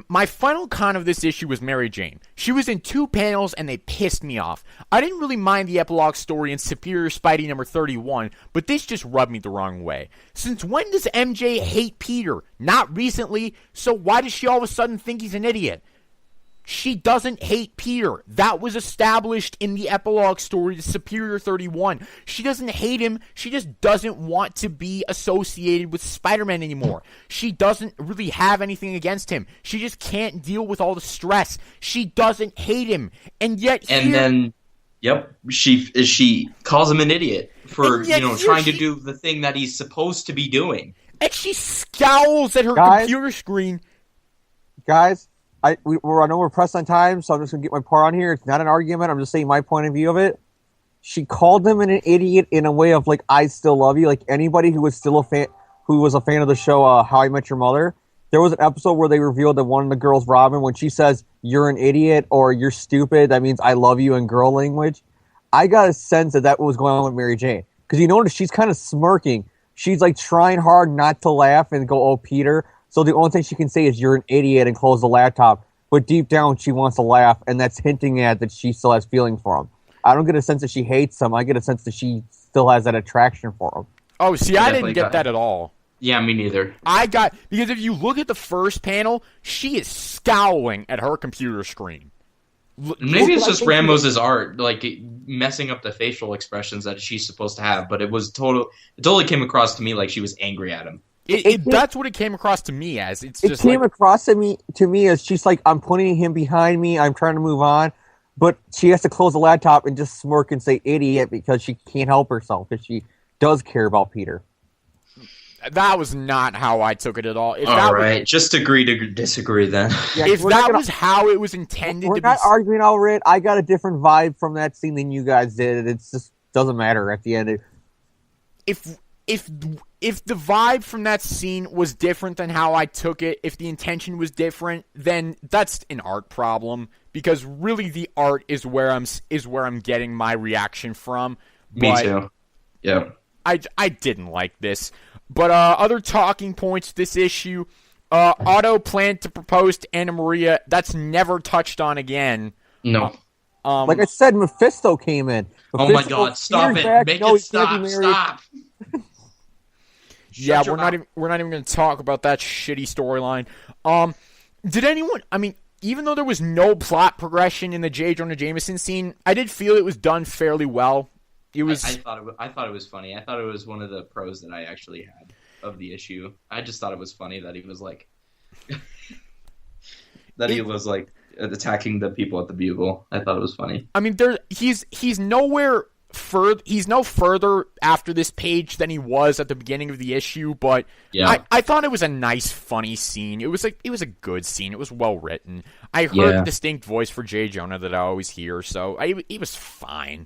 My final con of this issue was Mary Jane. She was in 2 panels and they pissed me off. I didn't really mind the epilogue story in Superior Spidey number 31, but this just rubbed me the wrong way. Since when does MJ hate Peter? Not recently, so why does she all of a sudden think he's an idiot? She doesn't hate Peter. That was established in the epilogue story to Superior 31. She doesn't hate him. She just doesn't want to be associated with Spider-Man anymore. She doesn't really have anything against him. She just can't deal with all the stress. She doesn't hate him. And yet she calls him an idiot for, trying to do the thing that he's supposed to be doing. And she scowls at her computer screen. Guys, I know we're pressed on time, so I'm just going to get my part on here. It's not an argument. I'm just saying my point of view of it. She called him an idiot in a way of, like, I still love you. Like, anybody who was still a fan of the show How I Met Your Mother, there was an episode where they revealed that one of the girls, Robin, when she says, you're an idiot or you're stupid, that means I love you in girl language. I got a sense that was going on with Mary Jane. Because you notice she's kind of smirking. She's, like, trying hard not to laugh and go, oh, Peter. So the only thing she can say is, you're an idiot, and close the laptop. But deep down, she wants to laugh, and that's hinting at that she still has feeling for him. I don't get a sense that she hates him. I get a sense that she still has that attraction for him. Oh, see, I didn't get that at all. Yeah, me neither. Because if you look at the first panel, she is scowling at her computer screen. Maybe it's just Ramos's art, like, messing up the facial expressions that she's supposed to have, but it totally came across to me like she was angry at him. That's what it came across to me as. It came across to me as she's like, I'm putting him behind me, I'm trying to move on, but she has to close the laptop and just smirk and say idiot because she can't help herself, because she does care about Peter. That was not how I took it at all. Just agree to disagree then. Yeah, if that was how it was intended to be... We're not arguing over it. I got a different vibe from that scene than you guys did. It just doesn't matter at the end. If the vibe from that scene was different than how I took it, if the intention was different, then that's an art problem, because really the art is where I'm getting my reaction from. Me too. Yeah. I didn't like this. But other talking points this issue, Otto planned to propose to Anna Maria. That's never touched on again. No. Like I said, Mephisto came in. Oh my God! Stop it! Make it stop! Stop! Yeah, we're not even going to talk about that shitty storyline. Did anyone? I mean, even though there was no plot progression in the J. Jonah Jameson scene, I did feel it was done fairly well. It was. I thought it was funny. I thought it was one of the pros that I actually had of the issue. I just thought it was funny that he was like attacking the people at the Bugle. I thought it was funny. I mean, he's nowhere further. He's no further after this page than he was at the beginning of the issue. But yeah. I thought it was a nice, funny scene. It was a good scene. It was well written. I heard the distinct voice for J. Jonah that I always hear, so he was fine.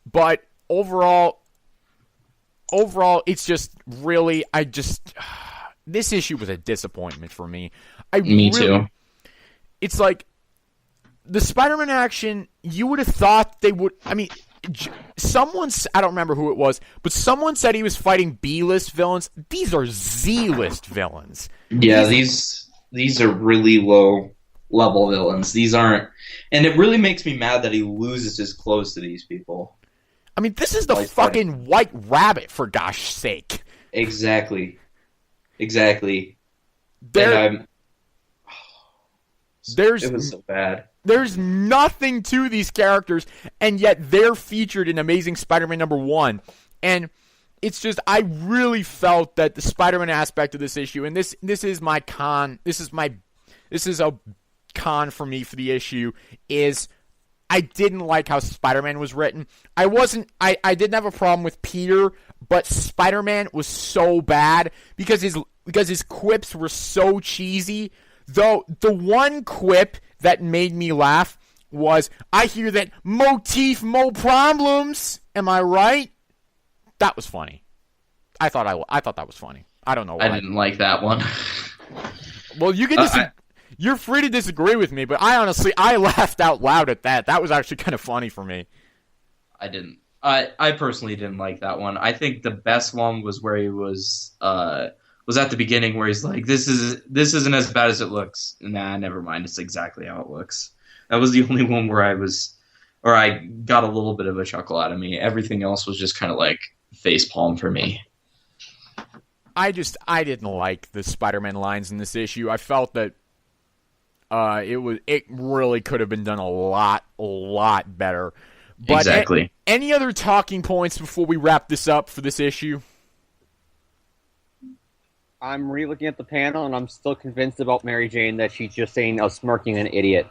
But overall, it's just really, this issue was a disappointment for me. Me too. It's like, the Spider-Man action, you would have thought they would, I mean, I don't remember who it was, but someone said he was fighting B-list villains. These are Z-list villains. Yeah, these are really low-level villains. These aren't, and it really makes me mad that he loses his clothes to these people. I mean, this is the fucking White Rabbit, for gosh sake. Exactly. It was so bad. There's nothing to these characters, and yet they're featured in Amazing Spider-Man #1. And it's just, I really felt that the Spider-Man aspect of this issue, and this is my con, this is a con for me for the issue, is I didn't like how Spider-Man was written. I didn't have a problem with Peter, but Spider-Man was so bad because his quips were so cheesy. Though the one quip that made me laugh was, I hear that motif, mo problems. Am I right? That was funny. I thought that was funny. I don't know why. I didn't like that one. Well, you can you're free to disagree with me, but I laughed out loud at that. That was actually kind of funny for me. I didn't. I personally didn't like that one. I think the best one was where he was at the beginning, where he's like, "This isn't as bad as it looks." Nah, never mind. It's exactly how it looks. That was the only one where I got a little bit of a chuckle out of me. Everything else was just kind of like facepalm for me. I didn't like the Spider-Man lines in this issue. I felt that it really could have been done a lot better. But exactly. Any other talking points before we wrap this up for this issue? I'm re-looking at the panel, and I'm still convinced about Mary Jane that she's just saying a smirking an idiot.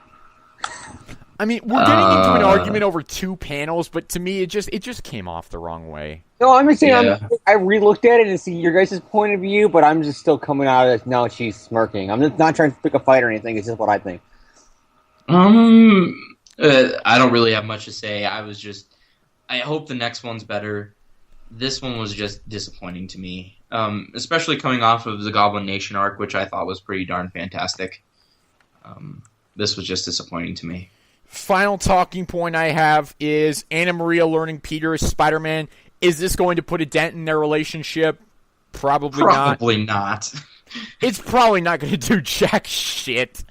I mean, we're getting into an argument over two panels, but to me, it just came off the wrong way. No, I'm just saying, Yeah. I re-looked at it and see your guys' point of view, but I'm just still coming out of it, no, she's smirking. I'm just not trying to pick a fight or anything, it's just what I think. I don't really have much to say. I hope the next one's better. This one was just disappointing to me, especially coming off of the Goblin Nation arc, which I thought was pretty darn fantastic. This was just disappointing to me. Final talking point I have is Anna Maria learning Peter is Spider-Man. Is this going to put a dent in their relationship? Probably not. It's probably not going to do jack shit.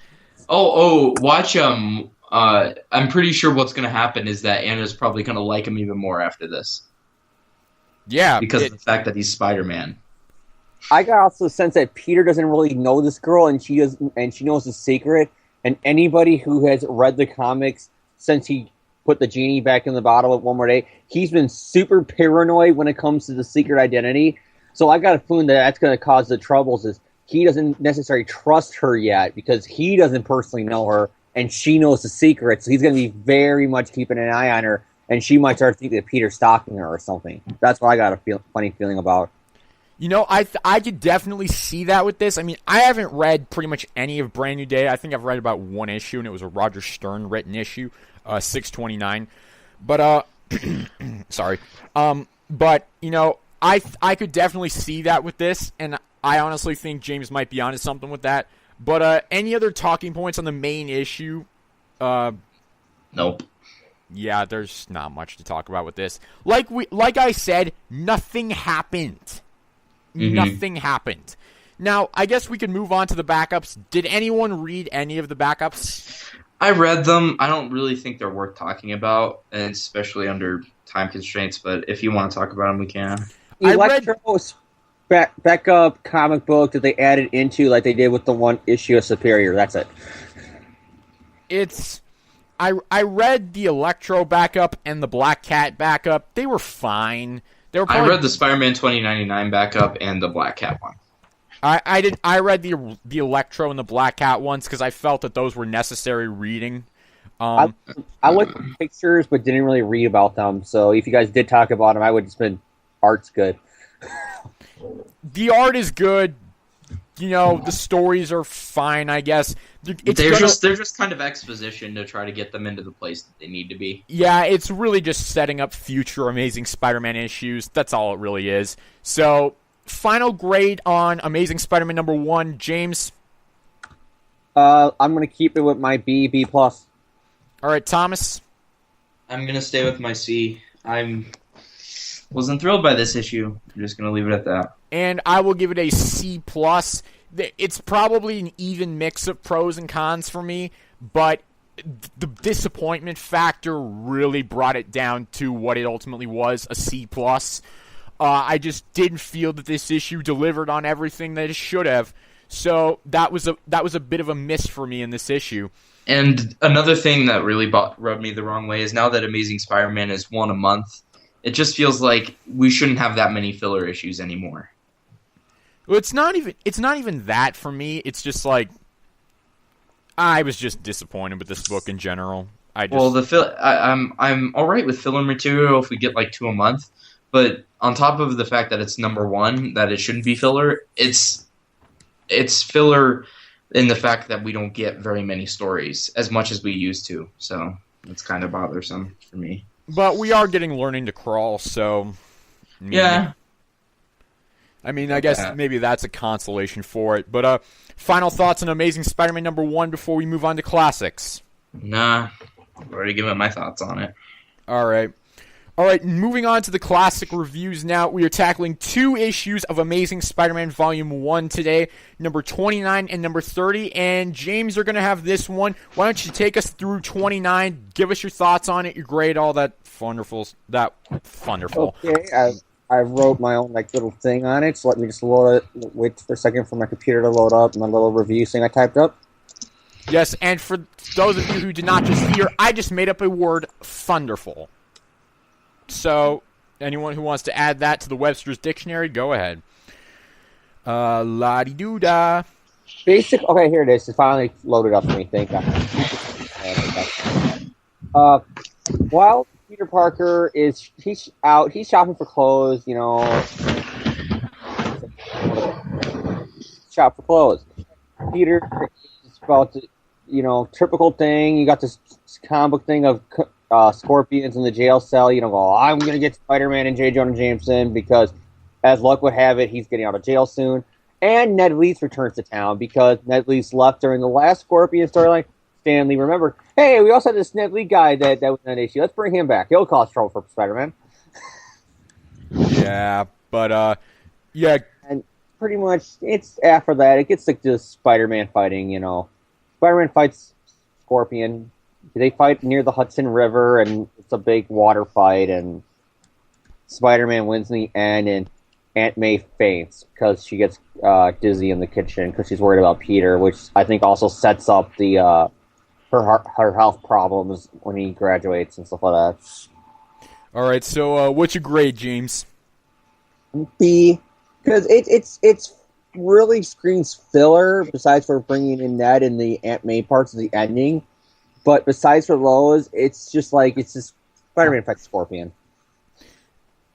Watch I'm pretty sure what's going to happen is that Anna's probably going to like him even more after this. Yeah, because of the fact that he's Spider-Man. I got also the sense that Peter doesn't really know this girl, and she knows the secret. And anybody who has read the comics since he put the genie back in the bottle of One More Day, he's been super paranoid when it comes to the secret identity. So I got a feeling that that's going to cause the troubles. Is he doesn't necessarily trust her yet because he doesn't personally know her, and she knows the secret. So he's going to be very much keeping an eye on her, and she might start thinking that Peter's stalking her or something. That's what I got a funny feeling about. You know, I could definitely see that with this. I mean, I haven't read pretty much any of Brand New Day. I think I've read about one issue, and it was a Roger Stern written issue, 629. But sorry. But you know, I could definitely see that with this, and I honestly think James might be onto something with that. But any other talking points on the main issue? Nope. Yeah, there's not much to talk about with this. Like I said, nothing happened. Mm-hmm. Nothing happened. Now, I guess we could move on to the backups. Did anyone read any of the backups? I read them. I don't really think they're worth talking about, and especially under time constraints, but if you want to talk about them, we can. Electro's backup comic book that they added into like they did with the one issue of Superior. That's it. I read the Electro backup and the Black Cat backup. They were fine. I read the Spider-Man 2099 backup and the Black Cat one. I read the Electro and the Black Cat ones because I felt that those were necessary reading. I looked at the pictures but didn't really read about them. So if you guys did talk about them, I would just been art's good. The art is good. You know, the stories are fine, I guess. They're just kind of exposition to try to get them into the place that they need to be. Yeah, it's really just setting up future Amazing Spider-Man issues. That's all it really is. So, final grade on Amazing Spider-Man #1, James? I'm going to keep it with my B+. All right, Thomas? I'm going to stay with my C. Wasn't thrilled by this issue. I'm just going to leave it at that. And I will give it a C+. It's probably an even mix of pros and cons for me, but the disappointment factor really brought it down to what it ultimately was, a C+. I just didn't feel that this issue delivered on everything that it should have. So that was a bit of a miss for me in this issue. And another thing that really rubbed me the wrong way is now that Amazing Spider-Man is one a month, it just feels like we shouldn't have that many filler issues anymore. Well, it's not even that for me. It's just like I was just disappointed with this book in general. I'm all right with filler material if we get like 2 a month, but on top of the fact that it's number one, that it shouldn't be filler, it's filler in the fact that we don't get very many stories as much as we used to. So it's kind of bothersome for me. But we are getting Learning to Crawl, so yeah. I mean, I guess maybe that's a consolation for it. But final thoughts on Amazing Spider-Man #1 before we move on to classics. Nah, I've already given my thoughts on it. All right, moving on to the classic reviews now. We are tackling 2 issues of Amazing Spider-Man Volume 1 today, number 29 and number 30. And James, you're going to have this one. Why don't you take us through 29, give us your thoughts on it, your grade, all that wonderful. Okay, I wrote my own little thing on it, so let me just load it. Wait for a second for my computer to load up my little review thing I typed up. Yes, and for those of you who did not just hear, I just made up a word, thunderful. So, anyone who wants to add that to the Webster's Dictionary, go ahead. La-di-doo-da. Okay, here it is. It finally loaded up for me, thank God. While Peter Parker he's shopping for clothes, shop for clothes. Peter is about to, typical thing. You got this comic book thing of Scorpions in the jail cell. I'm going to get Spider-Man and J. Jonah Jameson because, as luck would have it, he's getting out of jail soon. And Ned Leeds returns to town because Ned Leeds left during the last Scorpion storyline. Stanley, remember, hey, we also had this Ned Leeds guy that was in that issue. Let's bring him back. He'll cause trouble for Spider-Man. Yeah, but, yeah. And pretty much, it's after that, it gets like this Spider-Man fighting, Spider-Man fights Scorpion. They fight near the Hudson River, and it's a big water fight, and Spider-Man wins in the end, and Aunt May faints because she gets dizzy in the kitchen because she's worried about Peter, which I think also sets up the her health problems when he graduates and stuff like that. All right, so what's your grade, James? B, because it's really screams filler. Besides for bringing in Ned and the Aunt May parts of the ending, but besides for those, it's just Spider-Man fights Scorpion.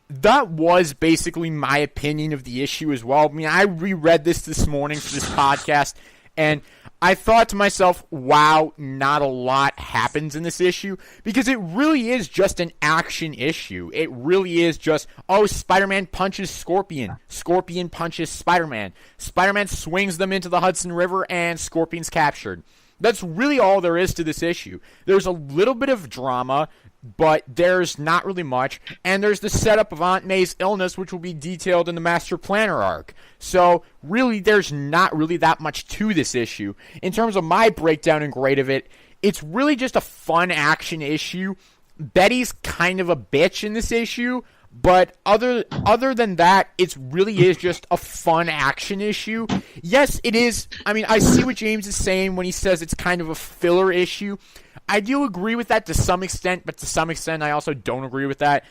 That was basically my opinion of the issue as well. I mean, I reread this morning for this podcast, and I thought to myself, wow, not a lot happens in this issue, because it really is just an action issue. It really is just, Spider-Man punches Scorpion. Scorpion punches Spider-Man. Spider-Man swings them into the Hudson River, and Scorpion's captured. That's really all there is to this issue. There's a little bit of drama, but there's not really much, and there's the setup of Aunt May's illness, which will be detailed in the Master Planner arc. So, really, there's not really that much to this issue. In terms of my breakdown and grade of it, it's really just a fun action issue. Betty's kind of a bitch in this issue, but other than that, it really is just a fun action issue. Yes, it is. I mean, I see what James is saying when he says it's kind of a filler issue. I do agree with that to some extent, but to some extent I also don't agree with that.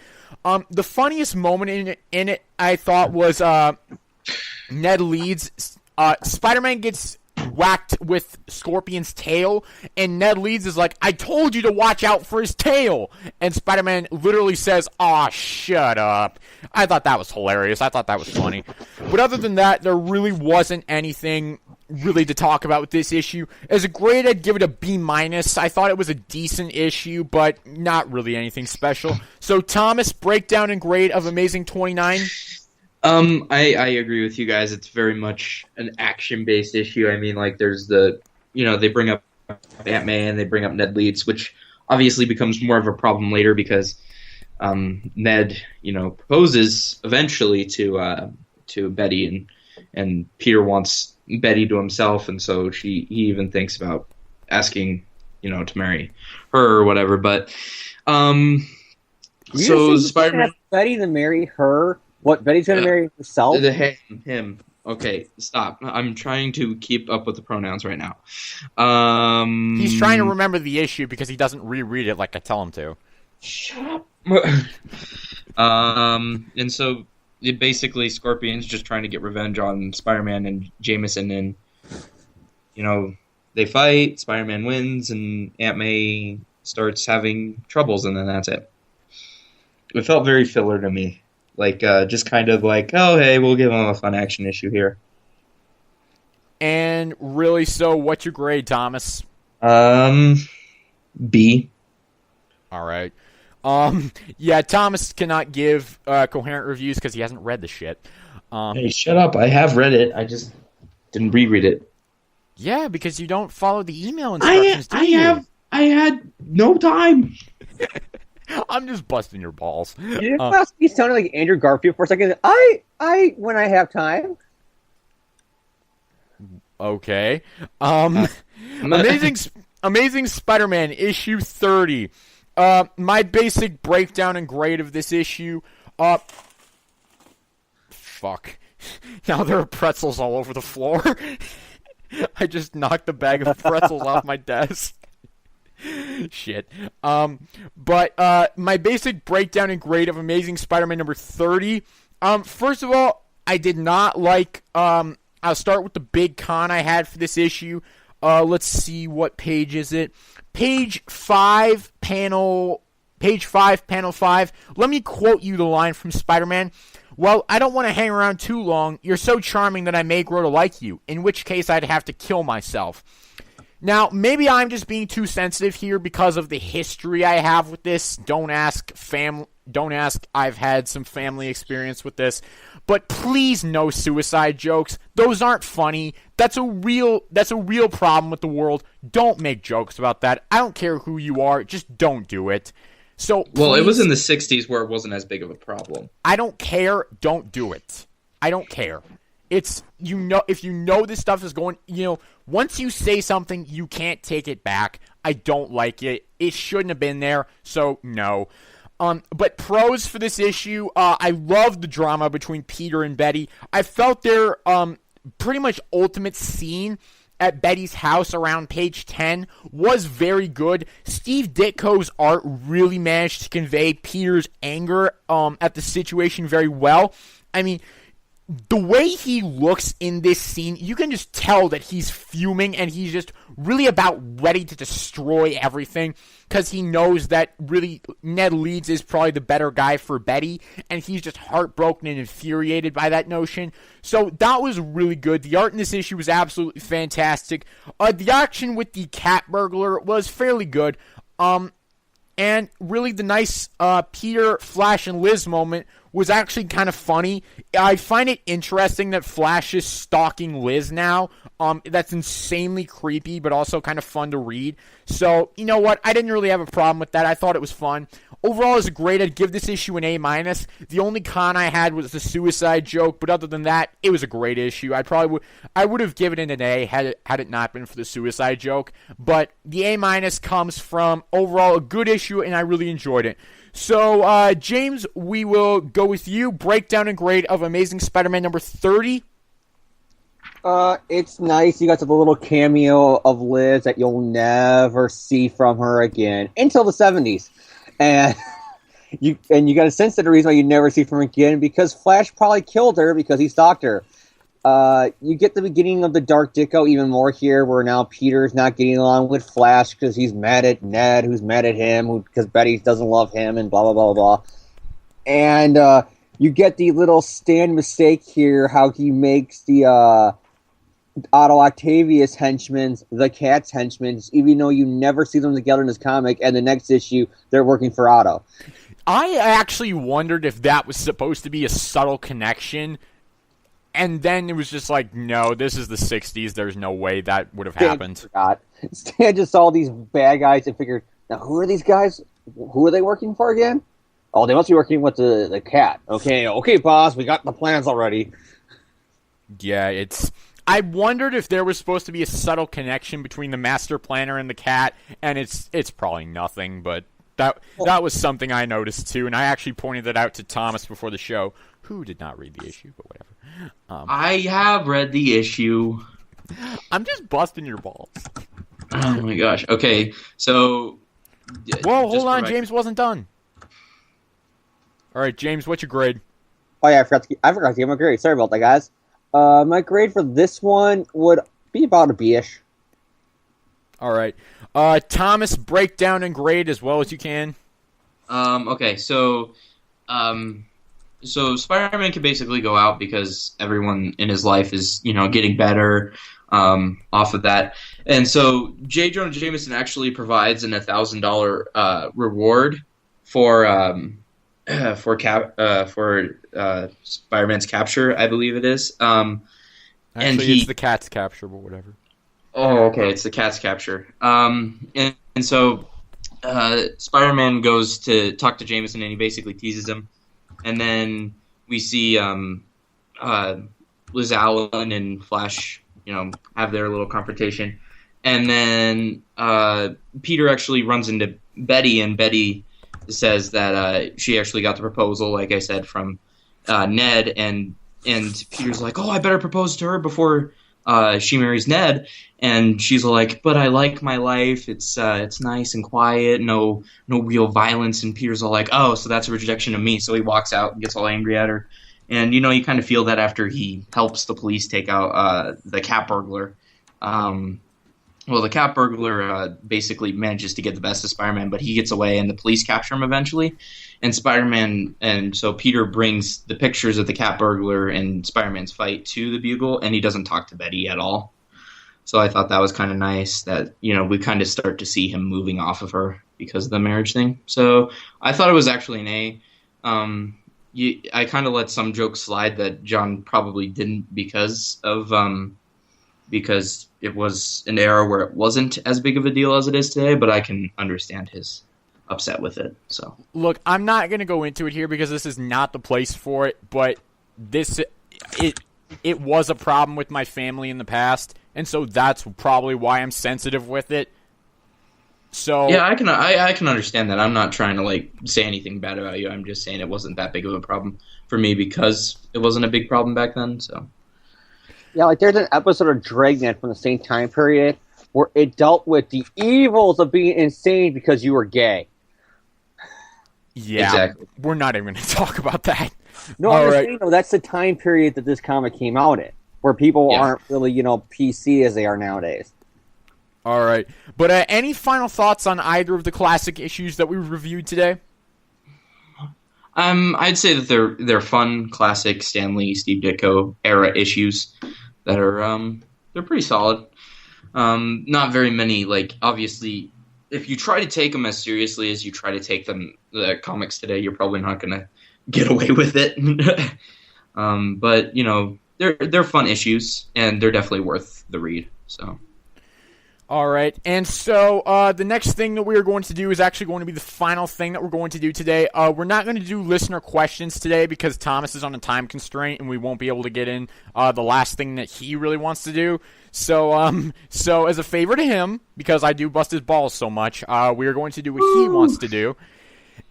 The funniest moment in it I thought was Ned Leeds. Spider-Man gets whacked with Scorpion's tail, and Ned Leeds is like, I told you to watch out for his tail. And Spider-Man literally says, aw, shut up. I thought that was hilarious. I thought that was funny. But other than that, there really wasn't anything really to talk about with this issue. As a grade, I'd give it a B-. I thought it was a decent issue, but not really anything special. So, Thomas, breakdown and grade of Amazing 29? I agree with you guys. It's very much an action-based issue. I mean, there's they bring up Aunt May and they bring up Ned Leeds, which obviously becomes more of a problem later because Ned, proposes eventually to Betty, and Peter wants Betty to himself, and so he even thinks about asking, to marry her or whatever. But so Spider-Man, Betty to marry her. What, Betty's going to marry herself? Him. Okay, stop. I'm trying to keep up with the pronouns right now. He's trying to remember the issue because he doesn't reread it like I tell him to. Shut up. And so basically Scorpion's just trying to get revenge on Spider-Man and Jameson, and they fight. Spider-Man wins, and Aunt May starts having troubles, and then that's it. It felt very filler to me. Like, just kind of like, oh, hey, we'll give him a fun action issue here. And really, so what's your grade, Thomas? B. All right. Yeah, Thomas cannot give coherent reviews because he hasn't read the shit. Hey, shut up. I have read it. I just didn't reread it. Yeah, because you don't follow the email instructions, I had no time. I'm just busting your balls. You must be sounding like Andrew Garfield for a second. When I have time. Okay. Amazing Spider-Man issue 30. My basic breakdown and grade of this issue. Fuck. Now there are pretzels all over the floor. I just knocked the bag of pretzels off my desk. Shit. But my basic breakdown and grade of Amazing Spider-Man number 30. First of all, I did not like. I'll start with the big con I had for this issue. Let's see, what page is it? Page 5, panel 5. Let me quote you the line from Spider-Man. Well, I don't want to hang around too long. You're so charming that I may grow to like you, in which case I'd have to kill myself. Now, maybe I'm just being too sensitive here because of the history I have with this. Don't ask, I've had some family experience with this. But please, no suicide jokes. Those aren't funny. That's a real problem with the world. Don't make jokes about that. I don't care who you are. Just don't do it. So, well, please, it was in the 60s where it wasn't as big of a problem. I don't care. Don't do it. I don't care. It's, if you know this stuff is going, once you say something, you can't take it back. I don't like it. It shouldn't have been there, so no. But pros for this issue, I love the drama between Peter and Betty. I felt their pretty much ultimate scene at Betty's house around page 10 was very good. Steve Ditko's art really managed to convey Peter's anger at the situation very well. I mean, the way he looks in this scene, you can just tell that he's fuming and he's just really about ready to destroy everything because he knows that really Ned Leeds is probably the better guy for Betty, and he's just heartbroken and infuriated by that notion. So that was really good. The art in this issue was absolutely fantastic. The action with the cat burglar was fairly good. And really the nice Peter, Flash, and Liz moment was actually kind of funny. I find it interesting that Flash is stalking Liz now. That's insanely creepy, but also kind of fun to read. So, you know what? I didn't really have a problem with that. I thought it was fun. Overall, it's great. I'd give this issue an A-. The only con I had was the suicide joke, but other than that, it was a great issue. I would have given it an A had it not been for the suicide joke. But the A- comes from overall a good issue, and I really enjoyed it. So, James, we will go with you. Breakdown and grade of Amazing Spider-Man number 30. It's nice. You got the little cameo of Liz that you'll never see from her again until the 70s. And you got a sense of the reason why you never see from her again because Flash probably killed her because he stalked her. You get the beginning of the Dark Ditko even more here, where now Peter's not getting along with Flash because he's mad at Ned, who's mad at him, because Betty doesn't love him, and blah, blah, blah, blah. And you get the little Stan mistake here, how he makes the Otto Octavius henchmen the Cat's henchmen, even though you never see them together in this comic, and the next issue, they're working for Otto. I actually wondered if that was supposed to be a subtle connection. And then it was just like, no, this is the 60s. There's no way that would have happened. Stan just saw these bad guys and figured, now who are these guys? Who are they working for again? Oh, they must be working with the cat. Okay, boss, we got the plans already. Yeah, I wondered if there was supposed to be a subtle connection between the master planner and the cat, and it's probably nothing, but that was something I noticed too, and I actually pointed that out to Thomas before the show, who did not read the issue, but whatever. I have read the issue. I'm just busting your balls. Oh my gosh. Okay, so... Whoa, hold on, James wasn't done. Alright, James, what's your grade? Oh yeah, I forgot to give my grade. Sorry about that, guys. My grade for this one would be about a B-ish. All right. Thomas, break down and grade as well as you can. Okay, so Spider-Man can basically go out because everyone in his life is, getting better off of that. And so J. Jonah Jameson actually provides an $1,000 reward for Spider-Man's capture, I believe it is. Actually, and it's the cat's capture, but whatever. Oh, okay, it's the cat's capture. And so Spider-Man goes to talk to Jameson, and he basically teases him. And then we see Liz Allen and Flash, have their little confrontation. And then Peter actually runs into Betty, and Betty says that she actually got the proposal, like I said, from Ned. And Peter's like, I better propose to her before she marries Ned. And she's like, but I like my life. It's nice and quiet, no real violence. And Peter's all like, so that's a rejection of me. So he walks out and gets all angry at her. And, you kind of feel that after he helps the police take out the cat burglar. The cat burglar basically manages to get the best of Spider-Man, but he gets away and the police capture him eventually. And so Peter brings the pictures of the cat burglar and Spider-Man's fight to the Bugle, and he doesn't talk to Betty at all. So I thought that was kind of nice that, we kind of start to see him moving off of her because of the marriage thing. So I thought it was actually an A. I kind of let some jokes slide that John probably didn't because it was an era where it wasn't as big of a deal as it is today, but I can understand his upset with it. So look, I'm not going to go into it here because this is not the place for it, but it was a problem with my family in the past, and so that's probably why I'm sensitive with it. So yeah, I can understand that. I'm not trying to say anything bad about you. I'm just saying it wasn't that big of a problem for me because it wasn't a big problem back then. So yeah, there's an episode of Dragnet from the same time period where it dealt with the evils of being insane because you were gay. Yeah, exactly. We're not even going to talk about that. No, I'm saying, that's the time period that this comic came out in, where people aren't really, PC as they are nowadays. All right. But any final thoughts on either of the classic issues that we reviewed today? I'd say that they're fun, classic Stan Lee, Steve Ditko era issues that are they're pretty solid. Not very many, obviously, if you try to take them as seriously as you try to take the comics today, you're probably not going to get away with it. But they're fun issues, and they're definitely worth the read. So. All right, and so the next thing that we are going to do is actually going to be the final thing that we're going to do today. We're not going to do listener questions today because Thomas is on a time constraint and we won't be able to get in the last thing that he really wants to do. So as a favor to him, because I do bust his balls so much, we are going to do what he wants to do.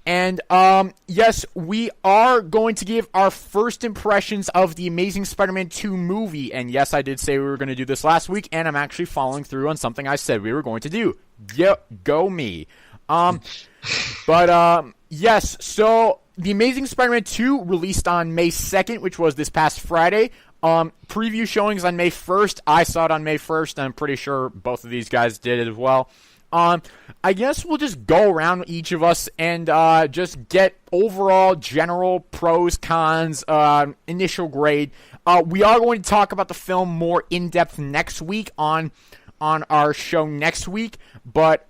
And, yes, we are going to give our first impressions of the Amazing Spider-Man 2 movie. And, yes, I did say we were going to do this last week, and I'm actually following through on something I said we were going to do. Yep, go me. Yes, so the Amazing Spider-Man 2 released on May 2nd, which was this past Friday. Preview showings on May 1st. I saw it on May 1st, and I'm pretty sure both of these guys did it as well. I guess we'll just go around each of us and just get overall general pros, cons, initial grade. We are going to talk about the film more in depth next week on our show next week, but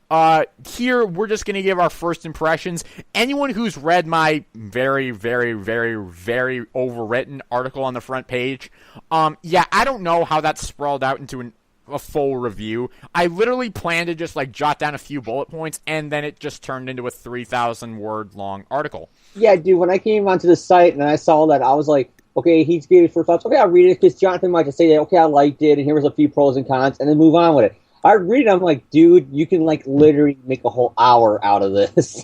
here we're just going to give our first impressions. Anyone who's read my very, very, very, very overwritten article on the front page, I don't know how that sprawled out into a full review. I literally planned to just jot down a few bullet points, and then it just turned into a 3,000 word long article. Yeah, dude, when I came onto the site and I saw that, I was like, okay, he's gave his first thoughts. Okay, I'll read it because Jonathan might just say that, okay, I liked it, and here was a few pros and cons, and then move on with it. I read it, I'm like, dude, you can literally make a whole hour out of this.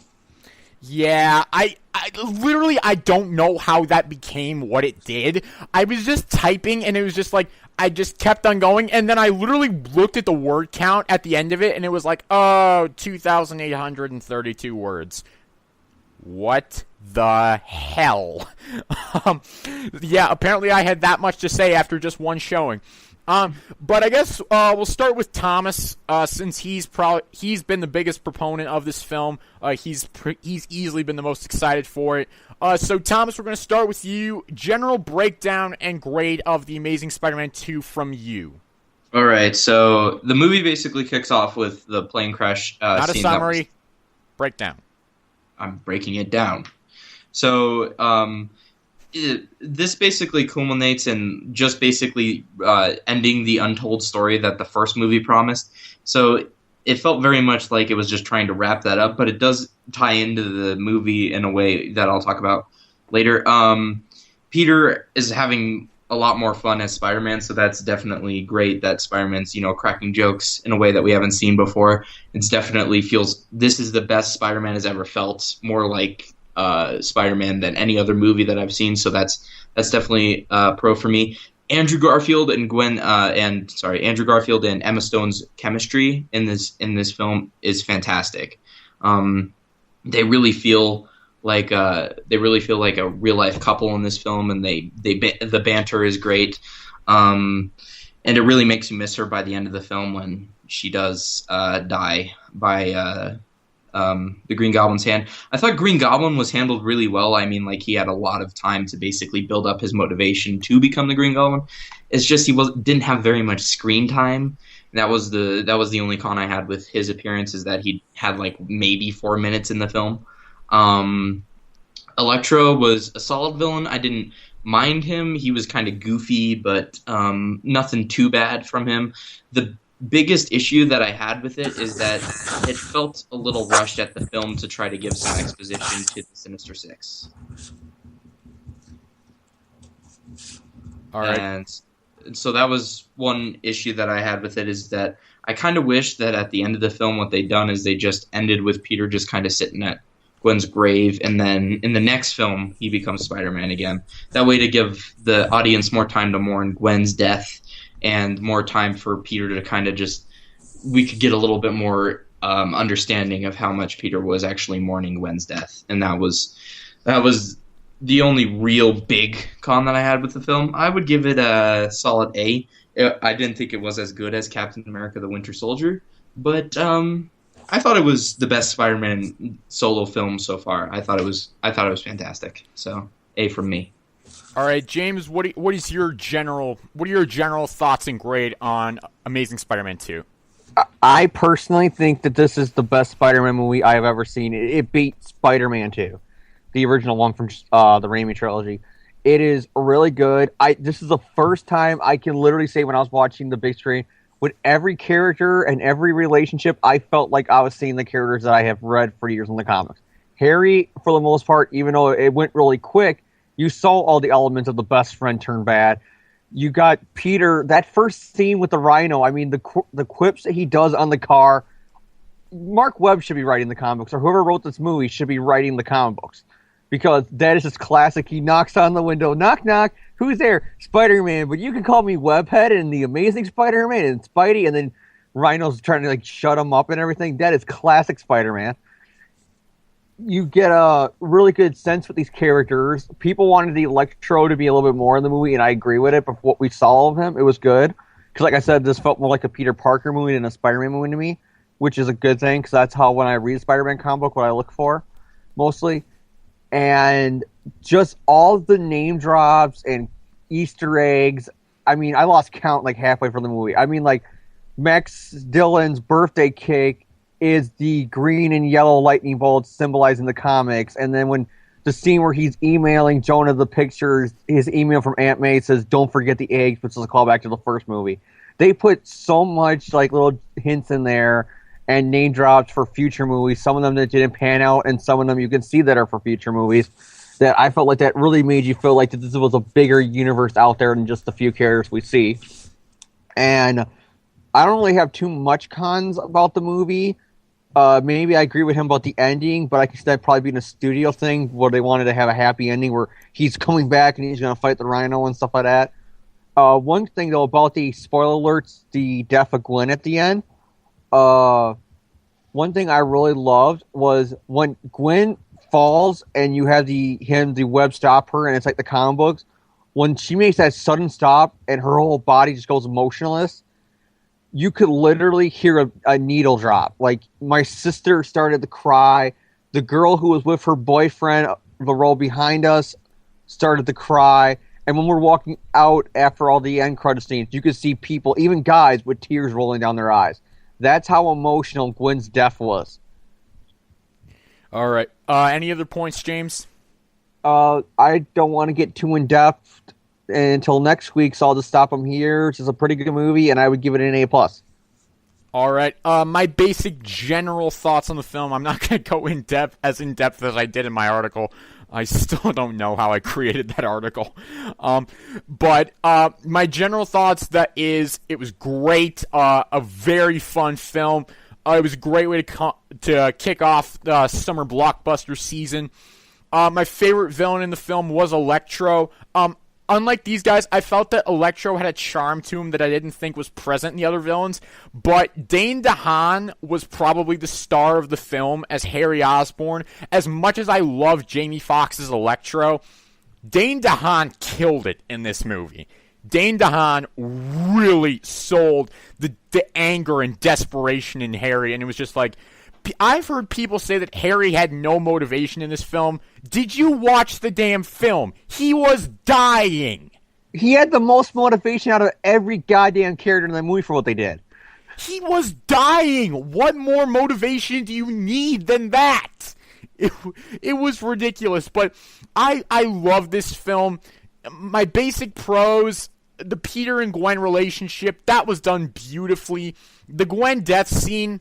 Yeah, I literally, I don't know how that became what it did. I was just typing, and it was just I just kept on going, and then I literally looked at the word count at the end of it, and it was 2,832 words. What the hell? Yeah, apparently I had that much to say after just one showing. But I guess we'll start with Thomas, since he's been the biggest proponent of this film. He's easily been the most excited for it. So Thomas, we're going to start with you. General breakdown and grade of The Amazing Spider-Man 2 from you. All right, so the movie basically kicks off with the plane crash Not scene. a summary, breakdown. I'm breaking it down. So this basically culminates in just basically ending the untold story that the first movie promised. So it felt very much like it was just trying to wrap that up, but it does tie into the movie in a way that I'll talk about later. Peter is having a lot more fun as Spider-Man, so that's definitely great that Spider-Man's, cracking jokes in a way that we haven't seen before. It's definitely feels this is the best Spider-Man has ever felt, more like Spider-Man than any other movie that I've seen, so that's definitely pro for me. Andrew Garfield and Andrew Garfield and Emma Stone's chemistry in this film is fantastic. They really feel like a real life couple in this film, and the banter is great. And it really makes you miss her by the end of the film when she does die by the Green Goblin's hand. I thought Green Goblin was handled really well. I mean, like, he had a lot of time to basically build up his motivation to become the Green Goblin. It's just didn't have very much screen time. That was the only con I had with his appearance, is that he had like maybe 4 minutes in the film. Electro was a solid villain. I didn't mind him. He was kind of goofy, but nothing too bad from him. The biggest issue that I had with it is that it felt a little rushed at the film to try to give some exposition to the Sinister Six. All right. And so that was one issue that I had with it, is that I kind of wish that at the end of the film what they'd done is they just ended with Peter just kind of sitting at Gwen's grave, and then in the next film he becomes Spider-Man again. That way to give the audience more time to mourn Gwen's death and more time for Peter to kind of we could get a little bit more understanding of how much Peter was actually mourning Gwen's death. And that was the only real big con that I had with the film. I would give it a solid A. I didn't think it was as good as Captain America: The Winter Soldier, but I thought it was the best Spider-Man solo film so far. I thought it was fantastic. So A from me. All right, James, what are your general thoughts and grade on Amazing Spider-Man 2? I personally think that this is the best Spider-Man movie I have ever seen. It beat Spider-Man 2, the original one from the Raimi trilogy. It is really good. This is the first time I can literally say, when I was watching the big screen, with every character and every relationship, I felt like I was seeing the characters that I have read for years in the comics. Harry, for the most part, even though it went really quick, you saw all the elements of the best friend turn bad. You got Peter, that first scene with the Rhino, I mean, the quips that he does on the car, Mark Webb should be writing the comic books, or whoever wrote this movie should be writing the comic books. Because that is just classic. He knocks on the window, knock, knock, who's there? Spider-Man, but you can call me Webhead and the Amazing Spider-Man and Spidey, and then Rhino's trying to shut him up and everything. That is classic Spider-Man. You get a really good sense with these characters. People wanted the Electro to be a little bit more in the movie, and I agree with it, but what we saw of him, it was good. Because like I said, this felt more like a Peter Parker movie than a Spider-Man movie to me, which is a good thing, because that's how, when I read a Spider-Man comic book, what I look for, mostly. And just all the name drops and Easter eggs. I mean, I lost count halfway from the movie. I mean, Max Dillon's birthday cake is the green and yellow lightning bolts symbolizing the comics. And then when the scene where he's emailing Jonah the pictures, his email from Aunt May says, "Don't forget the eggs," which is a callback to the first movie. They put so much little hints in there and name drops for future movies. Some of them that didn't pan out, and some of them you can see that are for future movies. That I felt like that really made you feel like that this was a bigger universe out there than just the few characters we see. And I don't really have too much cons about the movie. Maybe I agree with him about the ending, but I can see that probably being a studio thing where they wanted to have a happy ending where he's coming back and he's going to fight the Rhino and stuff like that. One thing, though, about the spoiler alerts, the death of Gwen at the end, one thing I really loved was when Gwen falls and you have the web stop her and it's like the comic books, when she makes that sudden stop and her whole body just goes emotionless, you could literally hear a needle drop. Like, my sister started to cry. The girl who was with her boyfriend, the row behind us, started to cry. And when we're walking out after all the end credit scenes, you could see people, even guys, with tears rolling down their eyes. That's how emotional Gwen's death was. All right. Any other points, James? I don't want to get too in-depth until next week, so I'll just stop them here. It's just a pretty good movie, and I would give it an A+. All right. My basic general thoughts on the film, I'm not going to go in-depth as I did in my article. I still don't know how I created that article. But my general thoughts, it was great, a very fun film. It was a great way to kick off the summer blockbuster season. My favorite villain in the film was Electro. Unlike these guys, I felt that Electro had a charm to him that I didn't think was present in the other villains. But Dane DeHaan was probably the star of the film as Harry Osborn. As much as I love Jamie Foxx's Electro, Dane DeHaan killed it in this movie. Dane DeHaan really sold the anger and desperation in Harry, and it was just like, I've heard people say that Harry had no motivation in this film. Did you watch the damn film? He was dying. He had the most motivation out of every goddamn character in the movie for what they did. He was dying. What more motivation do you need than that? It was ridiculous, but I love this film. My basic pros, the Peter and Gwen relationship, that was done beautifully. The Gwen death scene,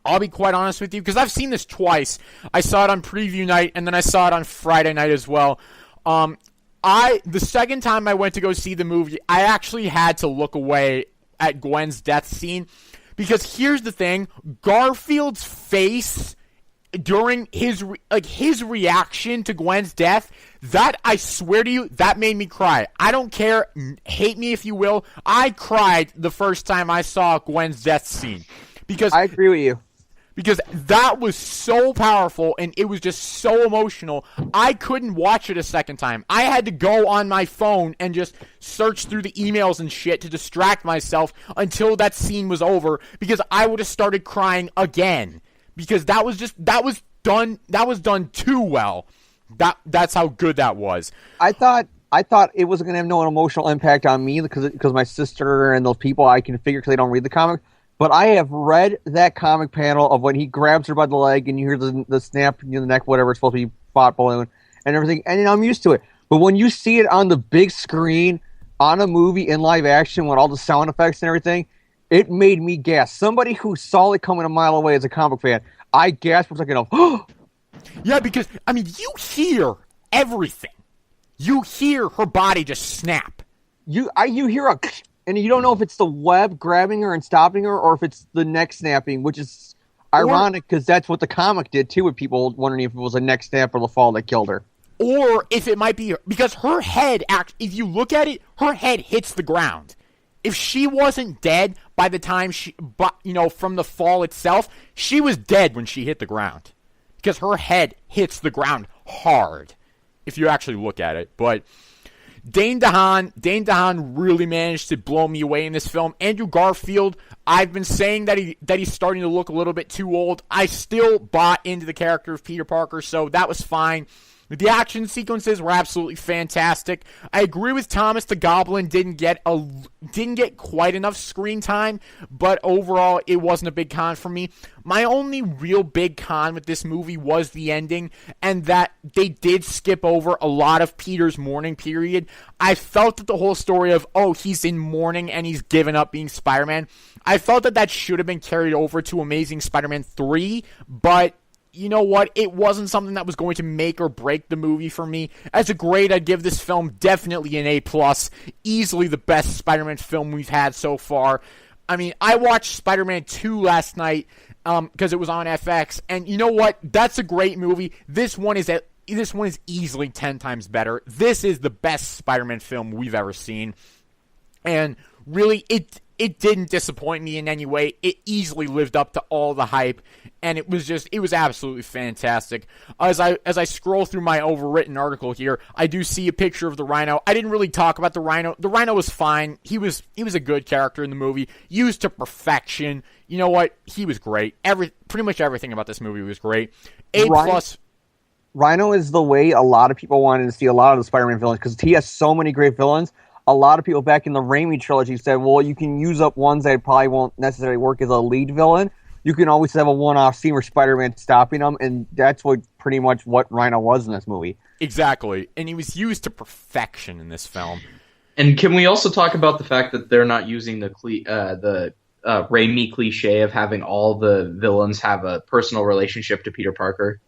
I'll be quite honest with you, because I've seen this twice. I saw it on preview night, and then I saw it on Friday night as well. The second time I went to go see the movie, I actually had to look away at Gwen's death scene, because here's the thing, Garfield's face during his reaction to Gwen's death, that, I swear to you, that made me cry. I don't care, hate me if you will, I cried the first time I saw Gwen's death scene. Because I agree with you. Because that was so powerful, and it was just so emotional, I couldn't watch it a second time. I had to go on my phone and just search through the emails and shit to distract myself until that scene was over, because I would have started crying again. Because that was done too well. That's how good that was. I thought it wasn't going to have no emotional impact on me because my sister and those people, I can figure because they don't read the comic. But I have read that comic panel of when he grabs her by the leg and you hear the snap in the neck, whatever, it's supposed to be bot balloon and everything, and I'm used to it. But when you see it on the big screen, on a movie in live action with all the sound effects and everything, it made me gasp. Somebody who saw it coming a mile away as a comic fan, I gasped for a second of, yeah, because, I mean, you hear everything. You hear her body just snap. You hear a... And you don't know if it's the web grabbing her and stopping her or if it's the neck snapping, which is ironic because that's what the comic did too, with people wondering if it was a neck snap or the fall that killed her. Or if it might be, because her head, if you look at it, her head hits the ground. If she wasn't dead by the time from the fall itself, she was dead when she hit the ground. Because her head hits the ground hard, if you actually look at it. But Dane DeHaan really managed to blow me away in this film. Andrew Garfield, I've been saying that he's starting to look a little bit too old. I still bought into the character of Peter Parker, so that was fine. The action sequences were absolutely fantastic. I agree with Thomas. The Goblin didn't get quite enough screen time, but overall, it wasn't a big con for me. My only real big con with this movie was the ending, and that they did skip over a lot of Peter's mourning period. I felt that the whole story of, he's in mourning and he's given up being Spider-Man, I felt that should have been carried over to Amazing Spider-Man 3, but you know what? It wasn't something that was going to make or break the movie for me. As a grade, I'd give this film definitely an A+. Easily the best Spider-Man film we've had so far. I mean, I watched Spider-Man 2 last night because it was on FX, and you know what? That's a great movie. This one is easily 10 times better. This is the best Spider-Man film we've ever seen. And really, it didn't disappoint me in any way. It easily lived up to all the hype, and it was absolutely fantastic. As I scroll through my overwritten article here, I do see a picture of the Rhino. I didn't really talk about the Rhino. The Rhino was fine. He was a good character in the movie, used to perfection. You know what? He was great. Pretty much everything about this movie was great. A plus. Rhino is the way a lot of people wanted to see a lot of the Spider-Man villains because he has so many great villains. A lot of people back in the Raimi trilogy said, well, you can use up ones that probably won't necessarily work as a lead villain. You can always have a one-off scene where Spider-Man's stopping them, and that's pretty much what Rhino was in this movie. Exactly, and he was used to perfection in this film. And can we also talk about the fact that they're not using the Raimi cliche of having all the villains have a personal relationship to Peter Parker?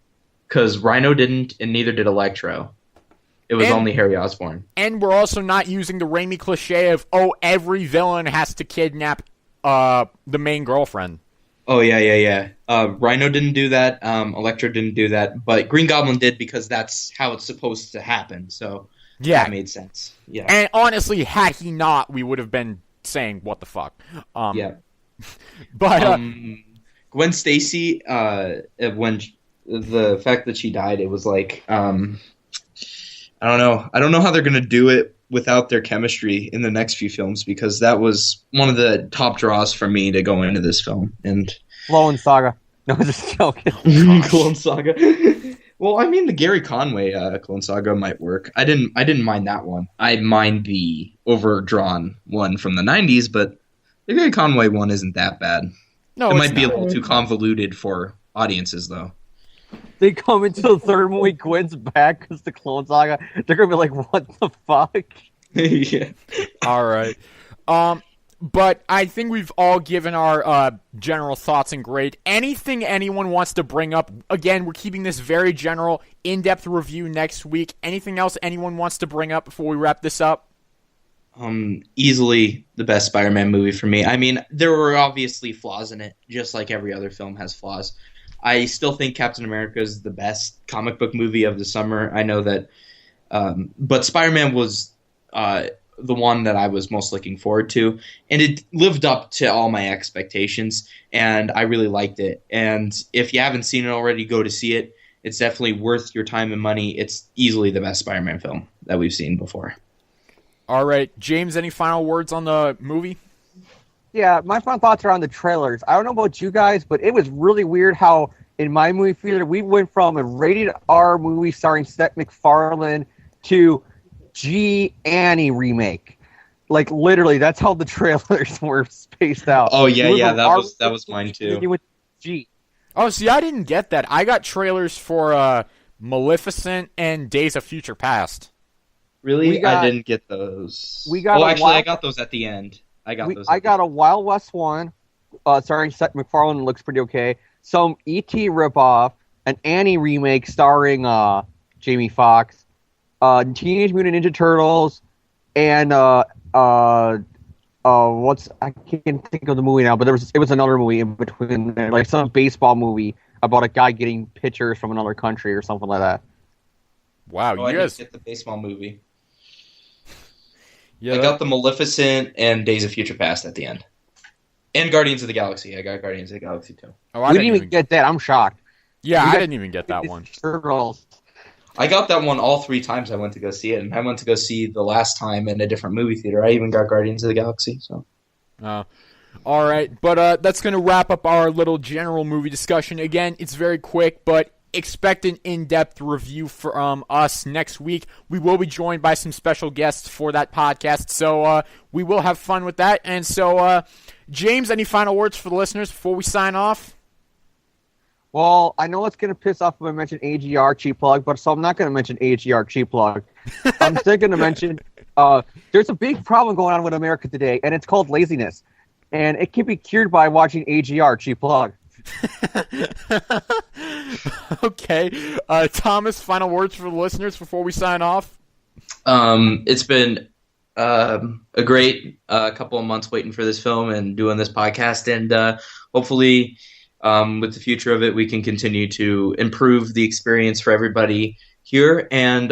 Because Rhino didn't, and neither did Electro. It was only Harry Osborn. And we're also not using the Raimi cliche of, every villain has to kidnap the main girlfriend. Oh, yeah. Rhino didn't do that. Electro didn't do that. But Green Goblin did because that's how it's supposed to happen. So that made sense. Yeah. And honestly, had he not, we would have been saying, what the fuck? Yeah. But Gwen Stacy, when the fact that she died, it was like... I don't know. I don't know how they're going to do it without their chemistry in the next few films because that was one of the top draws for me to go into this film. And Clone Saga. No, just joking. Clone Saga. Well, I mean, the Gary Conway Clone Saga might work. I didn't mind that one. I mind the overdrawn one from the 90s, but the Gary Conway one isn't that bad. No, it might be a little too convoluted for audiences, though. They come into the third movie, Gwen's back because the Clone Saga. They're gonna be like, "What the fuck?" Yeah. All right. But I think we've all given our general thoughts and grade. Anything anyone wants to bring up? Again, we're keeping this very general, in-depth review next week. Anything else anyone wants to bring up before we wrap this up? Easily the best Spider-Man movie for me. I mean, there were obviously flaws in it, just like every other film has flaws. I still think Captain America is the best comic book movie of the summer. I know that, but Spider-Man was the one that I was most looking forward to, and it lived up to all my expectations, and I really liked it. And if you haven't seen it already, go to see it. It's definitely worth your time and money. It's easily the best Spider-Man film that we've seen before. All right, James, any final words on the movie? Yeah, my final thoughts are on the trailers. I don't know about you guys, but it was really weird how in my movie theater we went from a rated R movie starring Seth MacFarlane to G Annie remake. Like literally, that's how the trailers were spaced out. Oh yeah, that was mine too. You went G. Oh, see, I didn't get that. I got trailers for Maleficent and Days of Future Past. Really? I didn't get those. I got those at the end. I got a Wild West one, starring Seth MacFarlane. Looks pretty okay. Some E.T. ripoff, an Annie remake starring Jamie Foxx, Teenage Mutant Ninja Turtles, and I can't think of the movie now, but it was another movie in between there, like some baseball movie about a guy getting pitchers from another country or something like that. Wow, I didn't get the baseball movie. Yeah, I got the Maleficent and Days of Future Past at the end. And Guardians of the Galaxy. I got Guardians of the Galaxy too. Oh, I didn't even get that. I'm shocked. Yeah, I didn't even get that one. Turtles. I got that one all 3 times I went to go see it, and I went to go see the last time in a different movie theater. I even got Guardians of the Galaxy. So. All right, but that's going to wrap up our little general movie discussion. Again, it's very quick, but expect an in-depth review from us next week. We will be joined by some special guests for that podcast, so we will have fun with that. And so, James, any final words for the listeners before we sign off? Well, I know it's going to piss off if I mention AGR cheap plug, but so I'm not going to mention AGR cheap plug. I'm still going to mention there's a big problem going on with America today, and it's called laziness. And it can be cured by watching AGR cheap plug. Okay. Thomas, final words for the listeners before we sign off? It's been a great couple of months waiting for this film and doing this podcast, and hopefully with the future of it, we can continue to improve the experience for everybody here and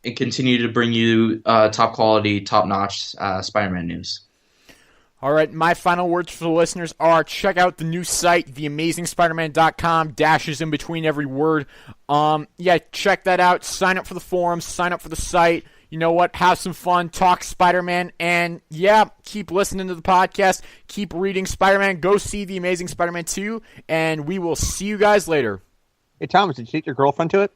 continue to bring you top quality, top-notch Spider-Man news. All right, my final words for the listeners are check out the new site, theamazingspiderman.com, dashes in between every word. Yeah, check that out. Sign up for the forums, sign up for the site. You know what? Have some fun, talk Spider-Man, and yeah, keep listening to the podcast, keep reading Spider-Man, go see The Amazing Spider-Man 2, and we will see you guys later. Hey, Thomas, did you take your girlfriend to it?